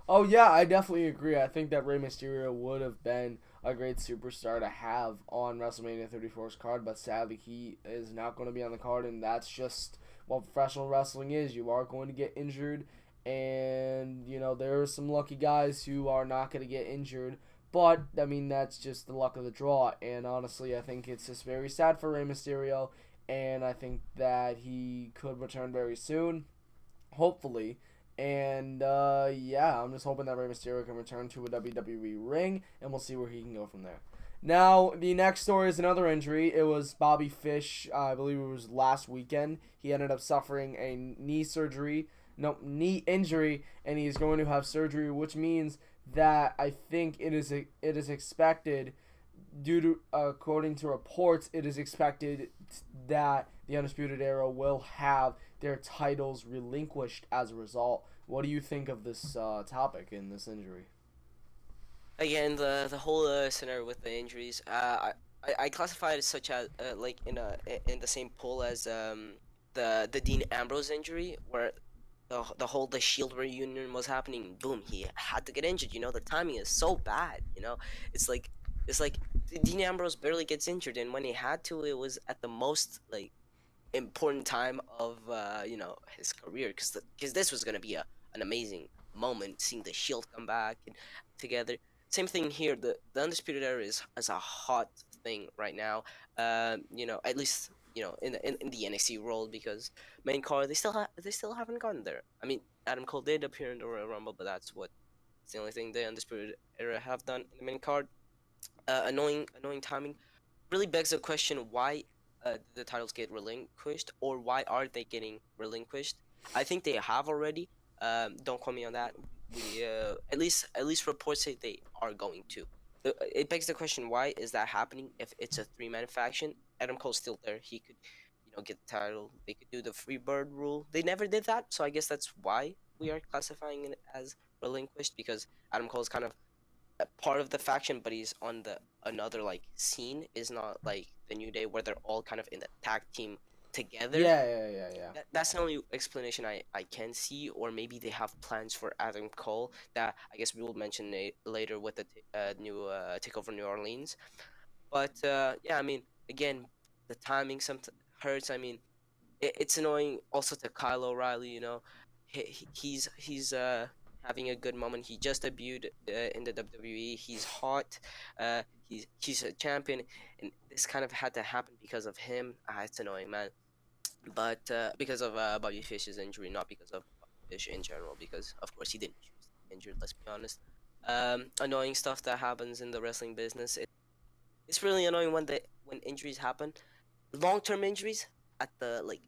Speaker 1: Oh yeah, I definitely agree. I think that Rey Mysterio would have been a great superstar to have on WrestleMania 34's card, but sadly he is not going to be on the card, and that's just what professional wrestling is. You are going to get injured, and there are some lucky guys who are not going to get injured, but I mean that's just the luck of the draw. And honestly, I think it's just very sad for Rey Mysterio, and I think that he could return very soon, hopefully. And yeah, I'm just hoping that Rey Mysterio can return to a WWE ring, and we'll see where he can go from there. Now, the next story is another injury. It was Bobby Fish. I believe it was last weekend. He ended up suffering a knee injury, and he's going to have surgery, which means that I think it is expected, due to according to reports, it is expected that the Undisputed Era will have their titles relinquished as a result. What do you think of this topic in this injury?
Speaker 2: Again, the whole scenario with the injuries, I classify it such as like in the same pool as the Dean Ambrose injury, where the Shield reunion was happening. Boom, he had to get injured. You know, the timing is so bad. You know, it's like it's like Dean Ambrose barely gets injured, and when he had to, it was at the most like important time of you know, his career, because this was gonna be an amazing moment, seeing the Shield come back and together. Same thing here. The Undisputed Era is a hot thing right now. You know, at least you know in the NXT world, because main card they still haven't gotten there. I mean, Adam Cole did appear in the Royal Rumble, but it's the only thing the Undisputed Era have done in the main card. Annoying timing. Really begs the question, why the titles get relinquished, or why are they getting relinquished? I think they have already. Don't quote me on that. We at least reports say they are going to. It begs the question, why is that happening? If it's a three-man faction, Adam Cole's still there. He could, you know, get the title. They could do the free bird rule. They never did that, so I guess that's why we are classifying it as relinquished, because Adam Cole's kind of a part of the faction, but he's on the another like scene. Is not like the New Day, where they're all kind of in the tag team together.
Speaker 1: Yeah.
Speaker 2: That's the only explanation I can see, or maybe they have plans for Adam Cole that I guess we will mention later with the new takeover New Orleans. But yeah, I mean, again, the timing hurts. I mean, it's annoying also to Kyle O'Reilly. You know, he's having a good moment. He just debuted in the WWE. He's hot. He's a champion, and this kind of had to happen because of him. It's annoying, man. But because of Bobby Fish's injury, not because of Bobby Fish in general, because of course he didn't choose to be injured. Let's be honest. Annoying stuff that happens in the wrestling business. It's really annoying when injuries happen, long-term injuries at the like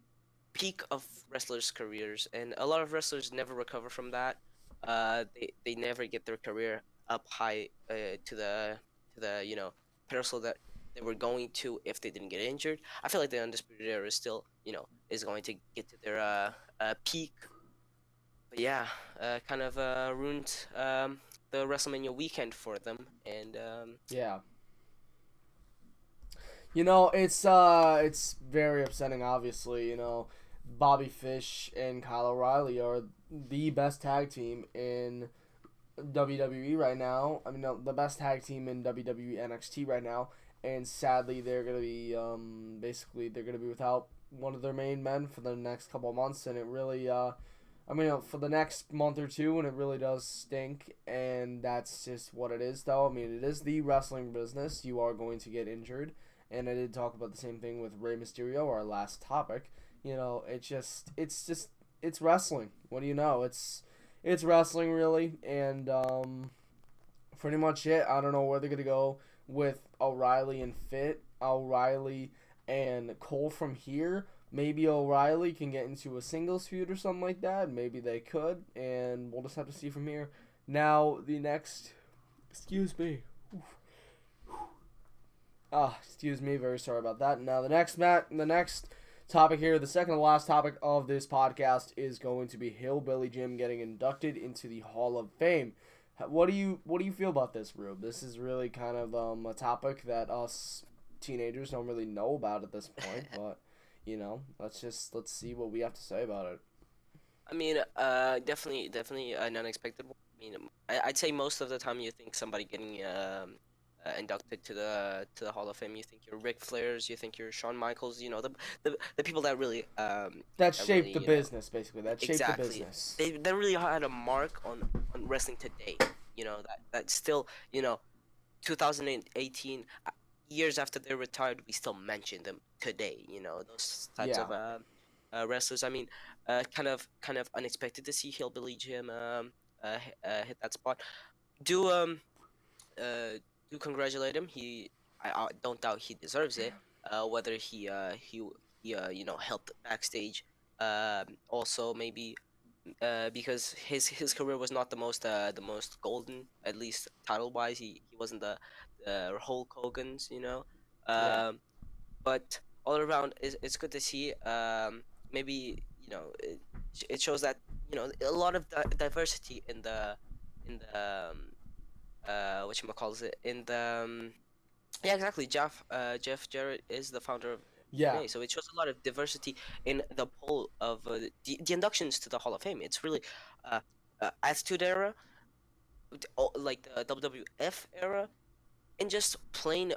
Speaker 2: peak of wrestlers' careers, and a lot of wrestlers never recover from that. They never get their career up high to the you know, pedestal that they were going to if they didn't get injured. I feel like the Undisputed Era is still, you know, is going to get to their peak. But yeah, kind of ruined the WrestleMania weekend for them, and
Speaker 1: Yeah. You know, it's very upsetting. Obviously, you know, Bobby Fish and Kyle O'Reilly are the best tag team in WWE right now. I mean, no, the best tag team in WWE NXT right now. And sadly, they're gonna be basically they're gonna be without one of their main men for the next couple of months, and it really I mean, for the next month or two, and it really does stink, and that's just what it is, though. I mean, it is the wrestling business. You are going to get injured, and I did talk about the same thing with Rey Mysterio, our last topic. You know, it's wrestling. What do you know? It's wrestling, really, and pretty much it. I don't know where they're gonna go with O'Reilly and Cole from here. Maybe O'Reilly can get into a singles feud or something like that. Maybe they could, and we'll just have to see from here. Now, the next... Excuse me. Excuse me. Very sorry about that. Now, the next topic here, the second to last topic of this podcast, is going to be Hillbilly Jim getting inducted into the Hall of Fame. What do you feel about this, Rube? This is really kind of a topic that us teenagers don't really know about at this point, but... You know, let's see what we have to say about it.
Speaker 2: I mean, definitely an unexpected one. I mean, I'd say most of the time you think somebody getting inducted to the Hall of Fame, you think you're Ric Flairs, you think you're Shawn Michaels, you know, the people that really
Speaker 1: that shaped the business, basically. That shaped the business.
Speaker 2: They really had a mark on wrestling today. You know, that still, you know, 2018. years after they're retired, we still mention them today. You know, those types of
Speaker 1: Yeah.
Speaker 2: wrestlers. I mean, kind of unexpected to see Hillbilly Jim hit that spot. Do uh do congratulate him. I don't doubt he deserves it. Whether he you know, helped backstage. Also maybe because his career was not the most golden, at least title wise. He wasn't the Hulk Hogan's, you know.
Speaker 1: Yeah.
Speaker 2: Um, but all around, it's good to see. Maybe, you know, it shows that, you know, a lot of diversity in the what you calls it, in the yeah, exactly. Jeff Jarrett is the founder of
Speaker 1: Yeah.
Speaker 2: TNA, so it shows a lot of diversity in the poll of the inductions to the Hall of Fame. It's really uh, Attitude Era, like the WWF era, and just plain,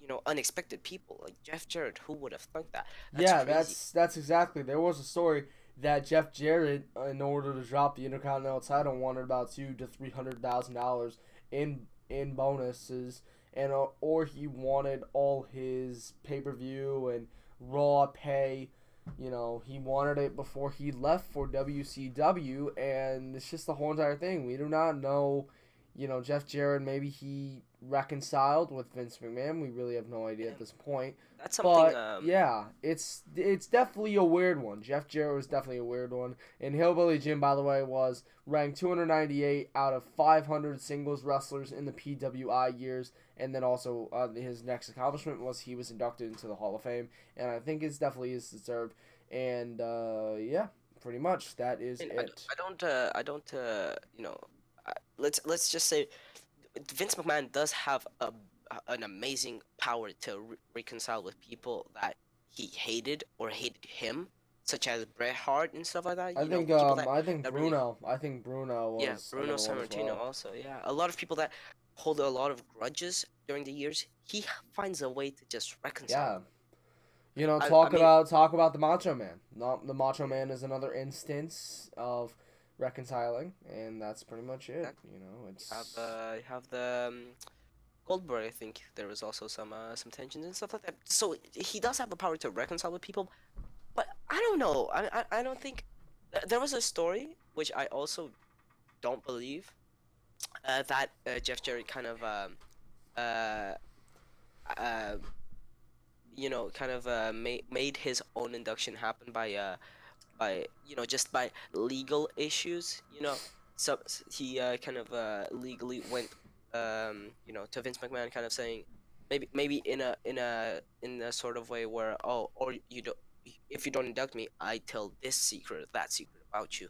Speaker 2: you know, unexpected people like Jeff Jarrett. Who would have thunk that? That's
Speaker 1: Yeah,
Speaker 2: crazy.
Speaker 1: that's exactly. There was a story that Jeff Jarrett, in order to drop the Intercontinental title, wanted about $200,000 to $300,000 in bonuses, and or he wanted all his pay per view and Raw pay. You know, he wanted it before he left for WCW, and it's just the whole entire thing. We do not know. You know, Jeff Jarrett, maybe he reconciled with Vince McMahon. We really have no idea
Speaker 2: Yeah,
Speaker 1: at this point.
Speaker 2: that's something.
Speaker 1: But yeah, it's definitely a weird one. Jeff Jarrett was definitely a weird one. And Hillbilly Jim, by the way, was ranked 298 out of 500 singles wrestlers in the PWI years. And then also his next accomplishment was he was inducted into the Hall of Fame, and I think it's definitely is deserved. And yeah, pretty much that is
Speaker 2: I,
Speaker 1: it.
Speaker 2: I don't. You know, let's just say Vince McMahon does have an amazing power to reconcile with people that he hated or hated him, such as Bret Hart and stuff like that. You know, people that really,
Speaker 1: I think Bruno
Speaker 2: yeah,
Speaker 1: was
Speaker 2: Bruno
Speaker 1: another one as
Speaker 2: Sammartino
Speaker 1: well.
Speaker 2: also, yeah, a lot of people that hold a lot of grudges during the years. He finds a way to just reconcile
Speaker 1: Yeah.
Speaker 2: them.
Speaker 1: You know,
Speaker 2: I mean,
Speaker 1: talk about the Macho Man. Not the Macho Man is another instance of reconciling, and that's pretty much it.
Speaker 2: exactly.
Speaker 1: You know,
Speaker 2: You have the Goldberg. I think there was also some tensions and stuff like that. So he does have the power to reconcile with people. But I don't know. I don't think there was a story which I also don't believe that Jeff Jarrett kind of uh, uh, you know, kind of made his own induction happen by, you know, just by legal issues. You know, so he kind of legally went you know, to Vince McMahon, kind of saying maybe in a sort of way where, oh, or you don't, if you don't induct me, I tell this secret, that secret about you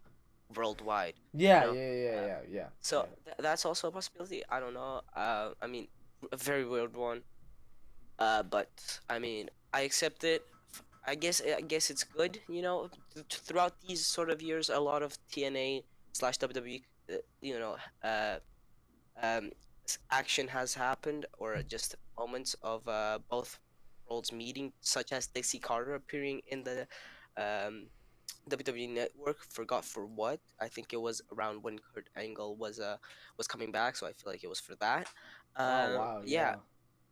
Speaker 2: worldwide, you
Speaker 1: yeah,
Speaker 2: know.
Speaker 1: yeah, yeah,
Speaker 2: uh,
Speaker 1: yeah, yeah,
Speaker 2: so
Speaker 1: yeah.
Speaker 2: that's also a possibility. I don't know. I mean, a very weird one. But I mean, I accept it. I guess it's good. You know, throughout these sort of years, a lot of TNA slash WWE, you know, um, action has happened, or just moments of both worlds meeting, such as Dixie Carter appearing in the um, WWE Network. Forgot for what. I think it was around when Kurt Angle was coming back, so I feel like it was for that.
Speaker 1: Oh wow,
Speaker 2: Yeah,
Speaker 1: yeah.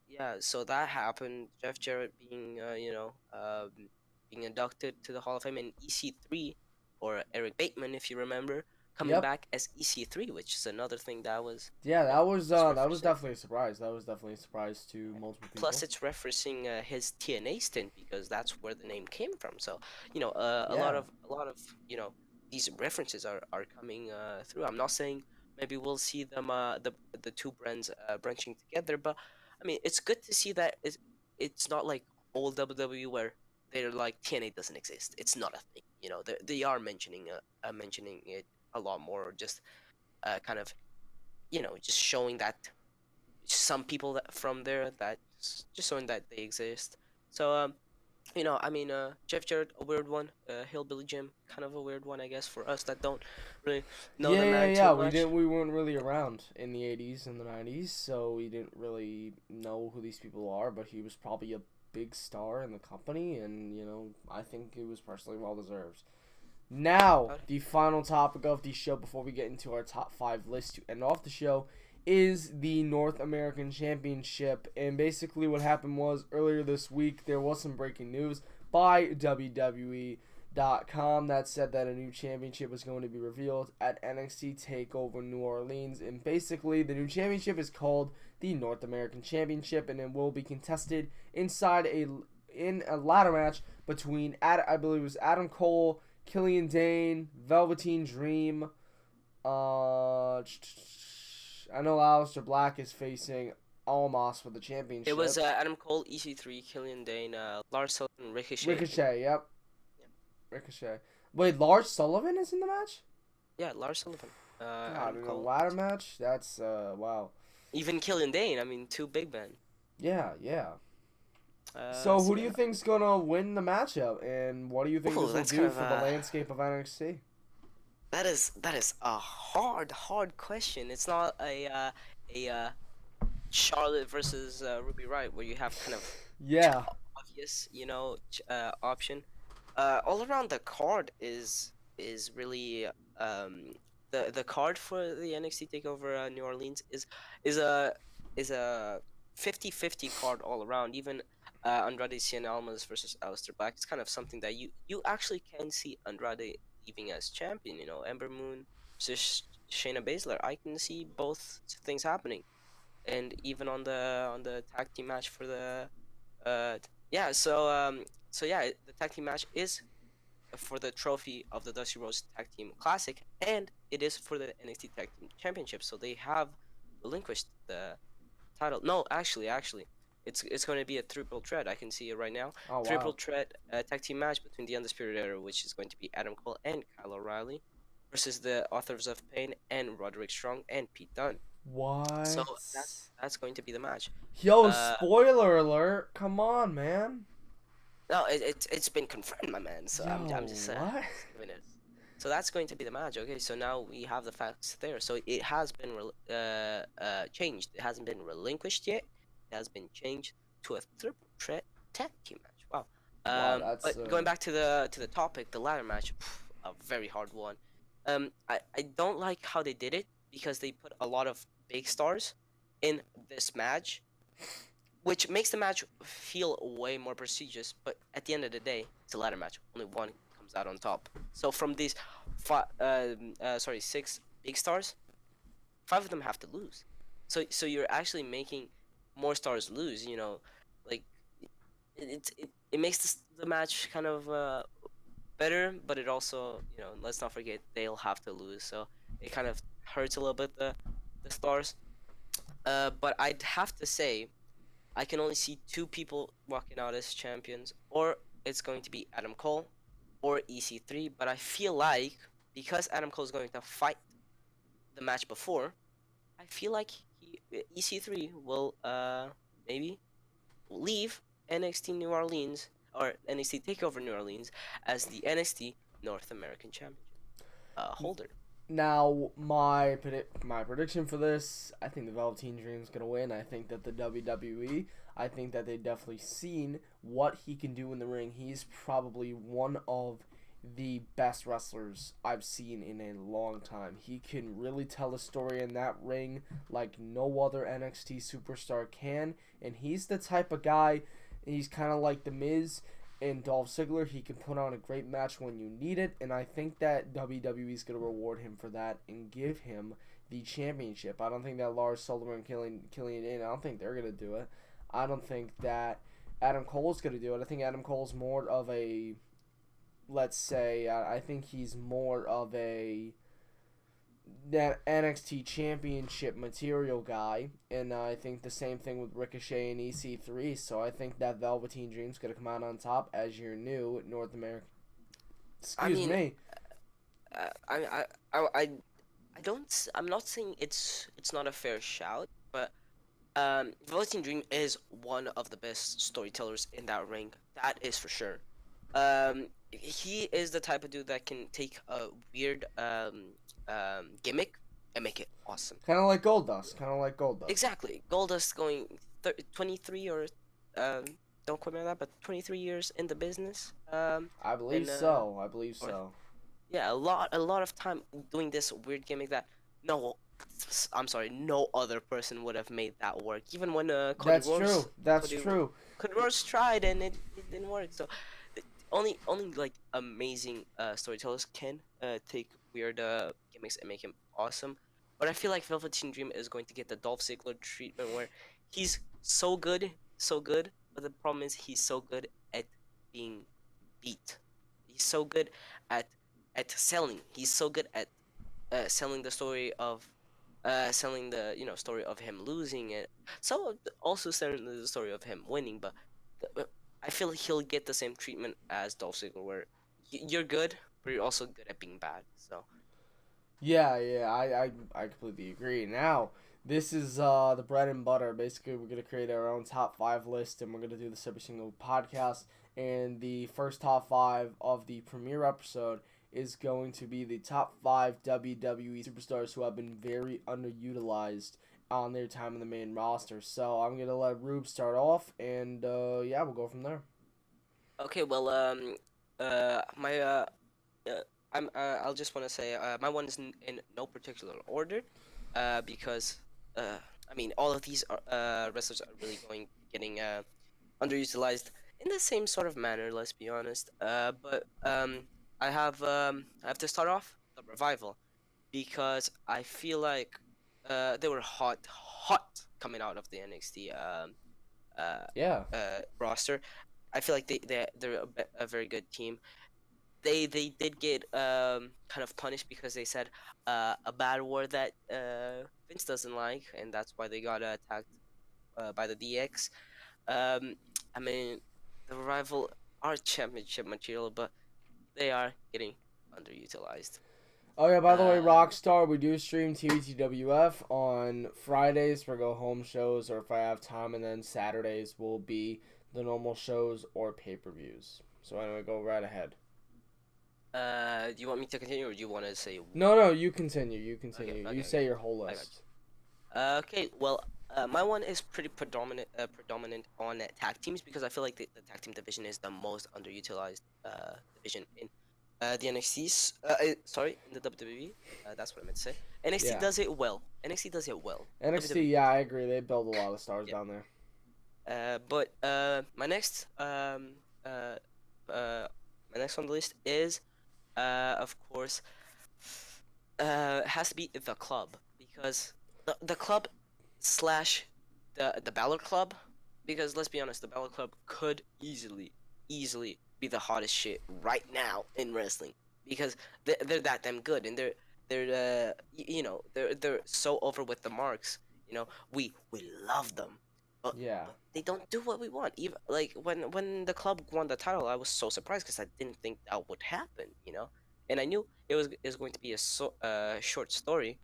Speaker 2: yeah, so that happened. Jeff Jarrett being, you know, being inducted to the Hall of Fame, and EC3, or Eric Bateman, if you remember, coming
Speaker 1: Yep.
Speaker 2: back as EC3, which is another thing that was,
Speaker 1: Yeah,
Speaker 2: you know, it's
Speaker 1: that was
Speaker 2: referencing.
Speaker 1: definitely a surprise. That was definitely a surprise to multiple
Speaker 2: Plus,
Speaker 1: people.
Speaker 2: it's referencing his TNA stint, because that's where the name came from. So, you know,
Speaker 1: Yeah.
Speaker 2: a lot of, you know, these references are coming through. I'm not saying maybe we'll see them the two brands branching together, but I mean, it's good to see that it's not like old WWE where they're like TNA doesn't exist. It's not a thing. You know, they are mentioning it a lot more, or just kind of, you know, just showing that some people that from there, that just showing that they exist. So you know, I mean, Jeff Jarrett, a weird one. Hillbilly Jim, kind of a weird one, I guess, for us that don't really know
Speaker 1: Yeah,
Speaker 2: the
Speaker 1: yeah,
Speaker 2: man too
Speaker 1: yeah.
Speaker 2: much.
Speaker 1: We weren't really around in the 80s and the 90s, so we didn't really know who these people are, but he was probably a big star in the company, and you know, I think it was personally well deserved. Now,
Speaker 2: But
Speaker 1: the final topic of the show before we get into our top 5 list to end off the show is the North American Championship. And basically what happened was earlier this week there was some breaking news by WWE.com that said that a new championship was going to be revealed at NXT TakeOver New Orleans. And basically the new championship is called the North American Championship, and it will be contested in a ladder match between, I believe it was Adam Cole, Killian Dane, Velveteen Dream. I know Aleister Black is facing Almas for the championship.
Speaker 2: It was Adam Cole, EC3, Killian Dane, Lars Sullivan, Ricochet.
Speaker 1: Ricochet, yep. Ricochet. Wait, Lars Sullivan is in the match?
Speaker 2: Yeah, Lars Sullivan.
Speaker 1: God, in a ladder match? That's, wow.
Speaker 2: Even Killian Dane, I mean, two big men.
Speaker 1: Yeah. So who do you think's gonna win the matchup, and what do you think this will do for the landscape of NXT?
Speaker 2: That is a hard question. It's not a Charlotte versus Ruby Riott where you have kind of obvious, option. All around the card is really the card for the NXT Takeover New Orleans is a 50-50 card all around. Even Andrade Cien Almas versus Aleister Black. It's kind of something that you actually can see Andrade leaving as champion. Ember Moon versus Shayna Baszler. I can see both things happening, and even on the tag team match for the the tag team match is for the trophy of the Dusty Rhodes Tag Team Classic, and it is for the NXT Tag Team Championship. So they have relinquished the title. No, actually, it's going to be a triple threat. I can see it right now.
Speaker 1: Oh, wow.
Speaker 2: Triple threat tag team match between the Undisputed Era, which is going to be Adam Cole and Kyle O'Reilly, versus the Authors of Pain and Roderick Strong and Pete Dunne.
Speaker 1: What?
Speaker 2: So that's going to be the match.
Speaker 1: Yo, spoiler alert! Come on, man.
Speaker 2: No, it's been confirmed, my man. So I'm just giving it. So that's going to be the match. Okay, so now we have the facts there. So it has been changed. It hasn't been relinquished yet. It has been changed to a triple threat tag team match. Wow. But going back to the topic, the ladder match, a very hard one. I don't like how they did it because they put a lot of big stars in this match, which makes the match feel way more prestigious. But at the end of the day, it's a ladder match. Only one comes out on top. So from these 6 big stars, 5 of them have to lose. So you're actually making more stars lose. Like it makes the match kind of better, but it also, let's not forget they'll have to lose. So it kind of hurts a little bit the stars. But I'd have to say, I can only see 2 people walking out as champions, or it's going to be Adam Cole or EC3. But I feel like because Adam Cole is going to fight the match before, I feel like EC3 will maybe leave NXT New Orleans or NXT TakeOver New Orleans as the NXT North American Championship holder.
Speaker 1: Now, my prediction for this, I think the Velveteen Dream's going to win. I think that the WWE, I think that they've definitely seen what he can do in the ring. He's probably one of the best wrestlers I've seen in a long time. He can really tell a story in that ring like no other NXT superstar can. And he's the type of guy, he's kind of like The Miz and Dolph Ziggler. He can put on a great match when you need it, and I think that WWE is going to reward him for that and give him the championship. I don't think that Lars Sullivan and Killian Dane, I don't think they're going to do it. I don't think that Adam Cole's going to do it. I think Adam Cole's more of a, let's say, I think he's more of a that NXT championship material guy, and I think the same thing with Ricochet and EC3. So I think that Velveteen Dream's gonna come out on top as your new North American. Excuse me.
Speaker 2: I'm not saying it's not a fair shout, but Velveteen Dream is one of the best storytellers in that ring. That is for sure. He is the type of dude that can take a weird gimmick and make it awesome.
Speaker 1: Kind of like Goldust.
Speaker 2: Exactly. Goldust going 23 or don't quote me on that, but 23 years in the business.
Speaker 1: I believe so.
Speaker 2: Yeah, a lot of time doing this weird gimmick that no I'm sorry, no other person would have made that work. Even when
Speaker 1: That's true. That's
Speaker 2: Cody,
Speaker 1: true.
Speaker 2: Cody Rhodes tried and it didn't work. So only like amazing storytellers can take weird gimmicks and make him awesome. But I feel like Velveteen Dream is going to get the Dolph Ziggler treatment where he's so good, but the problem is he's so good at being beat. He's so good at selling. He's so good at selling the story of selling the story of him losing it. So also selling the story of him winning, but I feel like he'll get the same treatment as Dolph Ziggler, where you're good, but you're also good at being bad. So
Speaker 1: Yeah, yeah, I completely agree. Now, this is the bread and butter. Basically, we're gonna create our own top five list, and we're gonna do this every single podcast. And the first top five of the premiere episode is going to be the top five WWE superstars who have been very underutilized on their time in the main roster. So I'm gonna let Rube start off, and yeah, we'll go from there.
Speaker 2: okay, well my uh I'll just want to say my one is in no particular order, because I mean all of these wrestlers are really getting underutilized in the same sort of manner. Let's be honest. But I have to start off the revival because I feel like they were hot coming out of the NXT uh,
Speaker 1: Yeah.
Speaker 2: roster. I feel like they're a very good team. They did get kind of punished because they said a bad word that Vince doesn't like, and that's why they got attacked by the DX. Um, I mean, the Revival are championship material, but they are getting underutilized.
Speaker 1: Oh yeah, by the way,
Speaker 2: Um,
Speaker 1: Rockstar, we do stream TBTWF on Fridays for go home shows or if I have time, and then Saturdays will be the normal shows or pay-per-views. So anyway, go right ahead.
Speaker 2: do you want me to continue, or do you want to say
Speaker 1: No,
Speaker 2: one?
Speaker 1: no, you continue. You
Speaker 2: Okay,
Speaker 1: continue. You
Speaker 2: okay,
Speaker 1: say
Speaker 2: okay.
Speaker 1: your whole
Speaker 2: I got
Speaker 1: list.
Speaker 2: you. Okay, well, my one is pretty predominant on tag teams because I feel like the tag team division is the most underutilized division in the NXT's. Sorry, in the WWE. That's what I meant to say. NXT
Speaker 1: Yeah.
Speaker 2: does it well. NXT does it well.
Speaker 1: NXT,
Speaker 2: WWE
Speaker 1: yeah,
Speaker 2: does
Speaker 1: I
Speaker 2: it.
Speaker 1: agree. They build a lot of stars
Speaker 2: Yeah.
Speaker 1: down there.
Speaker 2: But my next uh, uh, my next on the list is of course has to be the club because the club slash the Balor Club, because let's be honest, the Balor Club could easily be the hottest shit right now in wrestling because they're that damn good, and they're they're so over with the marks. We love them, but
Speaker 1: Yeah.
Speaker 2: they don't do what we want. Even like when the club won the title, I was so surprised because I didn't think that would happen. And I knew it was going to be a short story.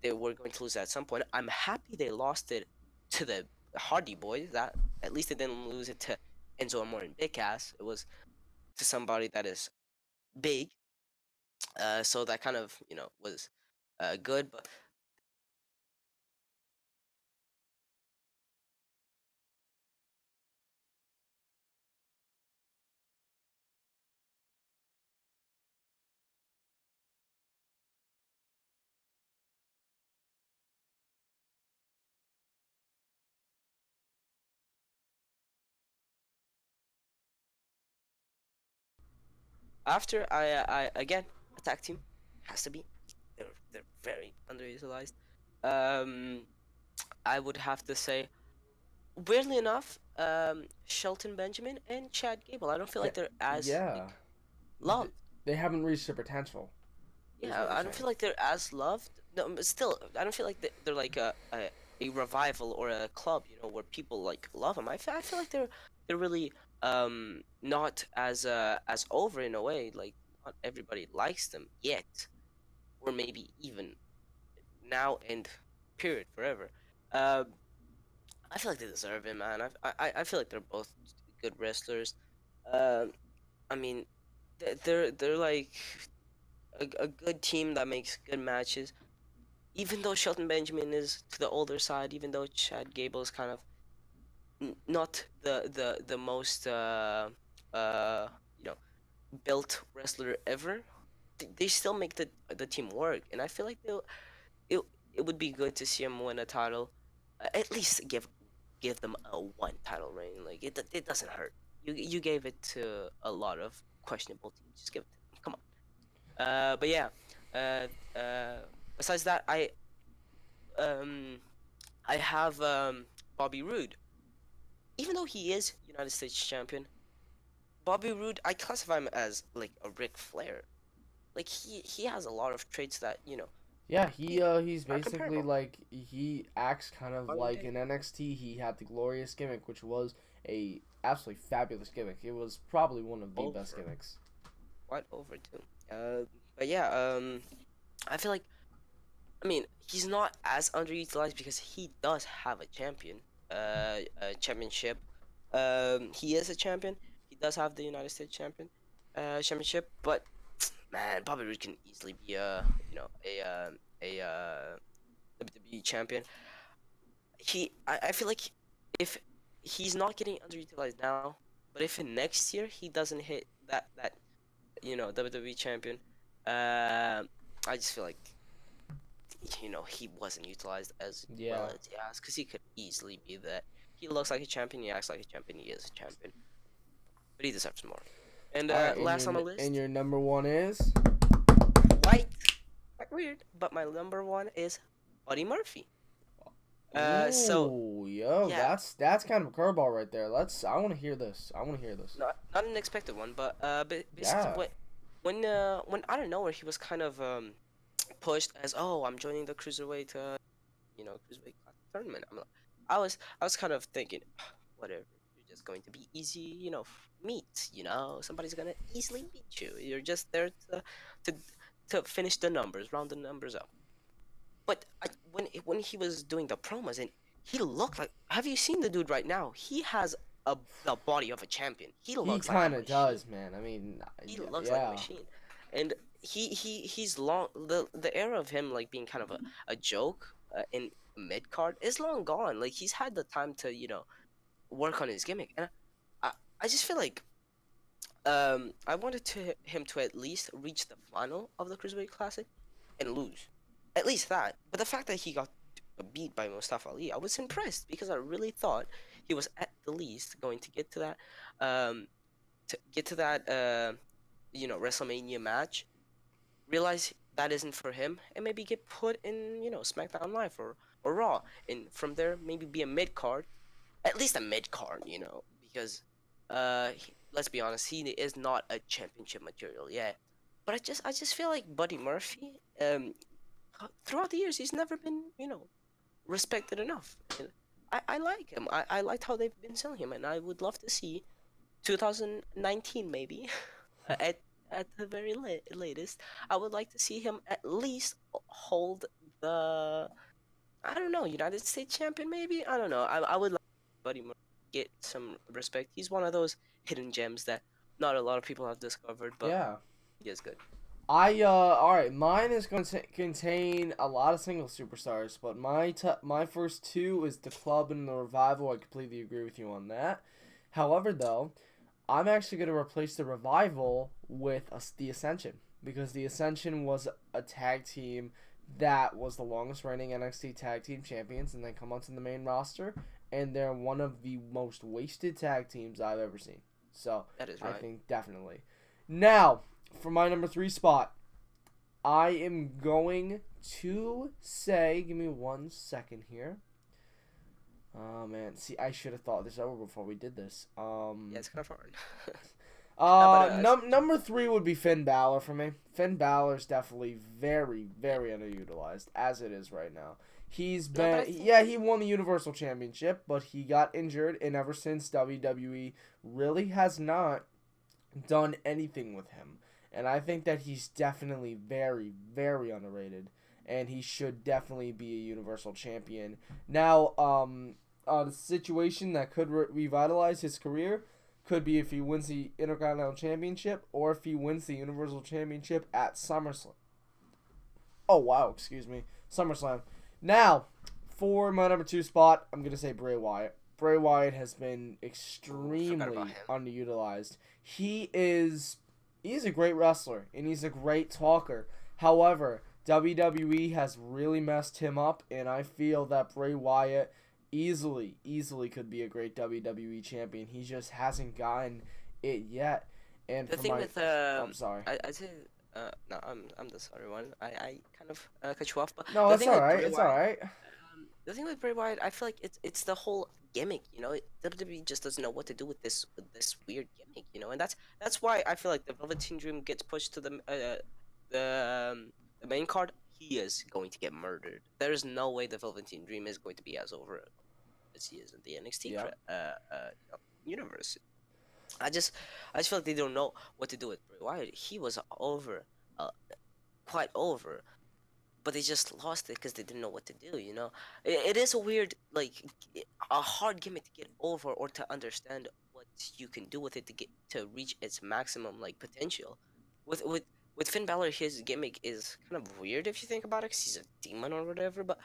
Speaker 2: They were going to lose at some point. I'm happy they lost it to the Hardy Boys. That at least they didn't lose it to Enzo Amore and Big Ass. It was to somebody that is big. So that kind of was good. But after I again attack team has to be they're very underutilized. Um, I would have to say, weirdly enough, Shelton Benjamin and Chad Gable. I don't feel
Speaker 1: Yeah.
Speaker 2: like they're as
Speaker 1: Yeah.
Speaker 2: like loved.
Speaker 1: They haven't reached their potential, is
Speaker 2: Yeah,
Speaker 1: what you're
Speaker 2: I don't
Speaker 1: saying.
Speaker 2: feel like they're as loved. No, but still, I don't feel like they're like a revival or a club, where people like love them. I feel like they're really not as over in a way. Like not everybody likes them yet, or maybe even now and period forever. Um, I feel like they deserve it, man. I feel like they're both good wrestlers. Um, I mean, they're like a good team that makes good matches. Even though Shelton Benjamin is to the older side, even though Chad Gable is kind of not the most uh you know built wrestler ever, they still make the team work, and I feel like they'll it. it would be good to see him win a title. At least give them a one title reign. Like it doesn't hurt. You gave it to a lot of questionable teams. Just give it to them. Come on. But yeah. Uh, Besides that, um I have Bobby Roode. Even though he is United States champion, Bobby Roode, I classify him as like a Ric Flair. Like he has a lot of traits that
Speaker 1: Yeah,
Speaker 2: he
Speaker 1: he's
Speaker 2: are
Speaker 1: basically
Speaker 2: comparable.
Speaker 1: like he acts kind of
Speaker 2: Modern
Speaker 1: like
Speaker 2: day.
Speaker 1: in NXT. He had the glorious gimmick, which was a absolutely fabulous gimmick. It was probably one of the best
Speaker 2: Over,
Speaker 1: gimmicks.
Speaker 2: quite over too. But yeah, I feel like I mean he's not as underutilized because he does have a champion, a championship. He is a champion. He does have the United States championship, but man, Bobby Roode can easily be a WWE champion. I feel like if he's not getting underutilized now, but if in next year he doesn't hit that WWE champion, I just feel like he wasn't utilized as well
Speaker 1: Yeah.
Speaker 2: as he has, because he could easily be that. He looks like a champion, he acts like a champion, he is a champion, but he deserves more. And
Speaker 1: All right,
Speaker 2: last on the
Speaker 1: and
Speaker 2: list,
Speaker 1: your number one is.
Speaker 2: quite quite weird, but my number one is Buddy Murphy. So
Speaker 1: Ooh, yo,
Speaker 2: yeah,
Speaker 1: that's kind of a curveball right there. I want to hear this. I want to hear this.
Speaker 2: not an expected one, but basically
Speaker 1: Yeah.
Speaker 2: when out of nowhere he was kind of pushed as, oh, I'm joining the cruiserweight cruiserweight classic tournament. I was kind of thinking, whatever, you're just going to be easy, meat, somebody's gonna easily beat you. You're just there to to finish the numbers, round the numbers up. But when he was doing the promos, and he looked like, have you seen the dude right now? He has the body of a champion. He
Speaker 1: He
Speaker 2: looks like a
Speaker 1: kind of
Speaker 2: machine.
Speaker 1: does, man. I mean,
Speaker 2: He looks like a
Speaker 1: yeah.
Speaker 2: machine, and he's long. The era of him like being kind of a joke in mid card is long gone. Like he's had the time to work on his gimmick, and I I just feel like I wanted him to at least reach the final of the Cruiserweight Classic and lose, at least that. But the fact that he got beat by Mustafa Ali, I was impressed because I really thought he was at the least going to get to that um WrestleMania match, realize that isn't for him, and maybe get put in, SmackDown Live or Raw, and from there maybe be a mid card, at least a mid card, because let's be honest, he is not a championship material yet. But I just feel like Buddy Murphy, throughout the years, he's never been, respected enough. And I like him. I liked how they've been selling him, and I would love to see 2019 maybe at the very latest. I would like to see him at least hold the, I don't know, United States champion maybe. I don't know. I would like Buddy Murphy get some respect. He's one of those hidden gems that not a lot of people have discovered, but
Speaker 1: Yeah.
Speaker 2: he is good.
Speaker 1: All right, mine is going to contain a lot of single superstars, but my first two is the Club and the Revival. I completely agree with you on that. However, though, I'm actually going to replace the Revival with the Ascension, because the Ascension was a tag team that was the longest reigning NXT tag team champions, and they come onto the main roster, and they're one of the most wasted tag teams I've ever seen. So
Speaker 2: That is
Speaker 1: I
Speaker 2: right.
Speaker 1: think definitely. Now, for my number 3 spot, I am going to say, give me 1 second here. Oh man, see, I should have thought this over before we did this.
Speaker 2: Yeah, it's kind of hard. No, but
Speaker 1: Number 3 would be Finn Balor for me. Finn Balor is definitely very, very underutilized as it is right now. He's
Speaker 2: no, but
Speaker 1: been,
Speaker 2: I think
Speaker 1: yeah, he won the Universal Championship, but he got injured, and ever since WWE really has not done anything with him. And I think that he's definitely very, very underrated, and he should definitely be a Universal Champion. Now, the situation that could revitalize his career could be if he wins the Intercontinental Championship or if he wins the Universal Championship at SummerSlam. Oh, wow, excuse me. SummerSlam. Now, for my number 2 spot, I'm going to say Bray Wyatt. Bray Wyatt has been
Speaker 2: forgot about
Speaker 1: extremely
Speaker 2: him.
Speaker 1: underutilized. He's a great wrestler, and he's a great talker. However, WWE has really messed him up, and I feel that Bray Wyatt easily could be a great WWE champion. He just hasn't gotten it yet. And
Speaker 2: The
Speaker 1: for
Speaker 2: thing
Speaker 1: my,
Speaker 2: with
Speaker 1: I'm sorry.
Speaker 2: I say no, I'm the sorry one. I kind of cut you off, but
Speaker 1: No,
Speaker 2: the
Speaker 1: it's
Speaker 2: thing
Speaker 1: all
Speaker 2: with
Speaker 1: right.
Speaker 2: Bray
Speaker 1: It's all
Speaker 2: Wyatt,
Speaker 1: right.
Speaker 2: the thing with Bray Wyatt, I feel like it's the whole gimmick. You know, WWE just doesn't know what to do with this weird gimmick. You know, and that's why I feel like the Velveteen Dream gets pushed to the main card. He is going to get murdered. There is no way the Velveteen Dream is going to be as over as he is in the NXT
Speaker 1: Yeah.
Speaker 2: universe. I just feel like they don't know what to do with Bray Wyatt. He was over, quite over, but they just lost it because they didn't know what to do. You know, it is a weird, like, a hard gimmick to get over or to understand what you can do with it to reach its maximum like potential. With with with Finn Balor, his gimmick is kind of weird if you think about it, 'cause he's a demon or whatever. But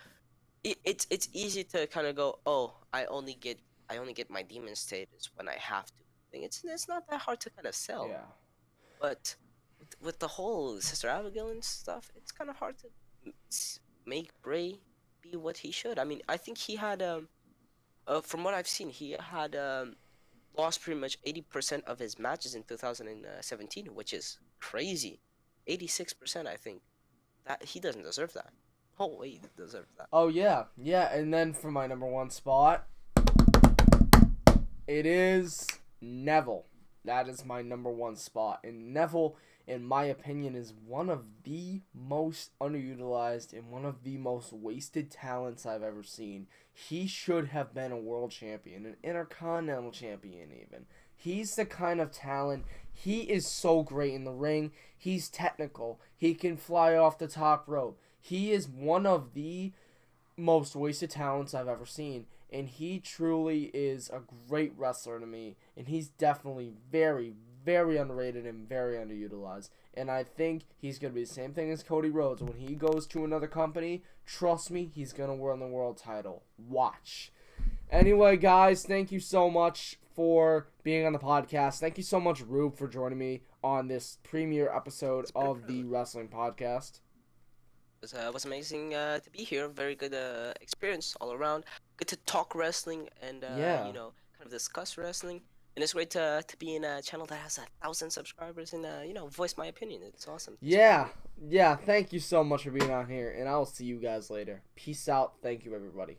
Speaker 2: it's easy to kind of go, oh, I only get my demon status when I have to. It's not that hard to kind of sell,
Speaker 1: Yeah.
Speaker 2: but with the whole Sister Abigail and stuff, it's kind of hard to make Bray be what he should. I mean, I think he had from what I've seen, he had lost pretty much 80% of his matches in 2017, which is crazy. 86%, I think. That he doesn't deserve that. Oh wait, he deserves that.
Speaker 1: Oh yeah, yeah. And then for my number one spot, it is Neville. That is my number one spot. And Neville, in my opinion, is one of the most underutilized and one of the most wasted talents I've ever seen. He should have been a world champion, an intercontinental champion even. He's the kind of talent. He is so great in the ring. He's technical. He can fly off the top rope. He is one of the most wasted talents I've ever seen. And he truly is a great wrestler to me. And he's definitely very, very underrated and very underutilized. And I think he's going to be the same thing as Cody Rhodes. When he goes to another company, trust me, he's going to win the world title. Watch. Anyway, guys, thank you so much for being on the podcast. Thank you so much, Rube, for joining me on this premiere episode of the Wrestling Podcast.
Speaker 2: It was amazing to be here. Very good experience all around. Good to talk wrestling and
Speaker 1: Yeah.
Speaker 2: kind of discuss wrestling. And it's great to be in a channel that has 1,000 subscribers and voice my opinion. It's awesome.
Speaker 1: Yeah. Thank you so much for being on here, and I will see you guys later. Peace out. Thank you, everybody.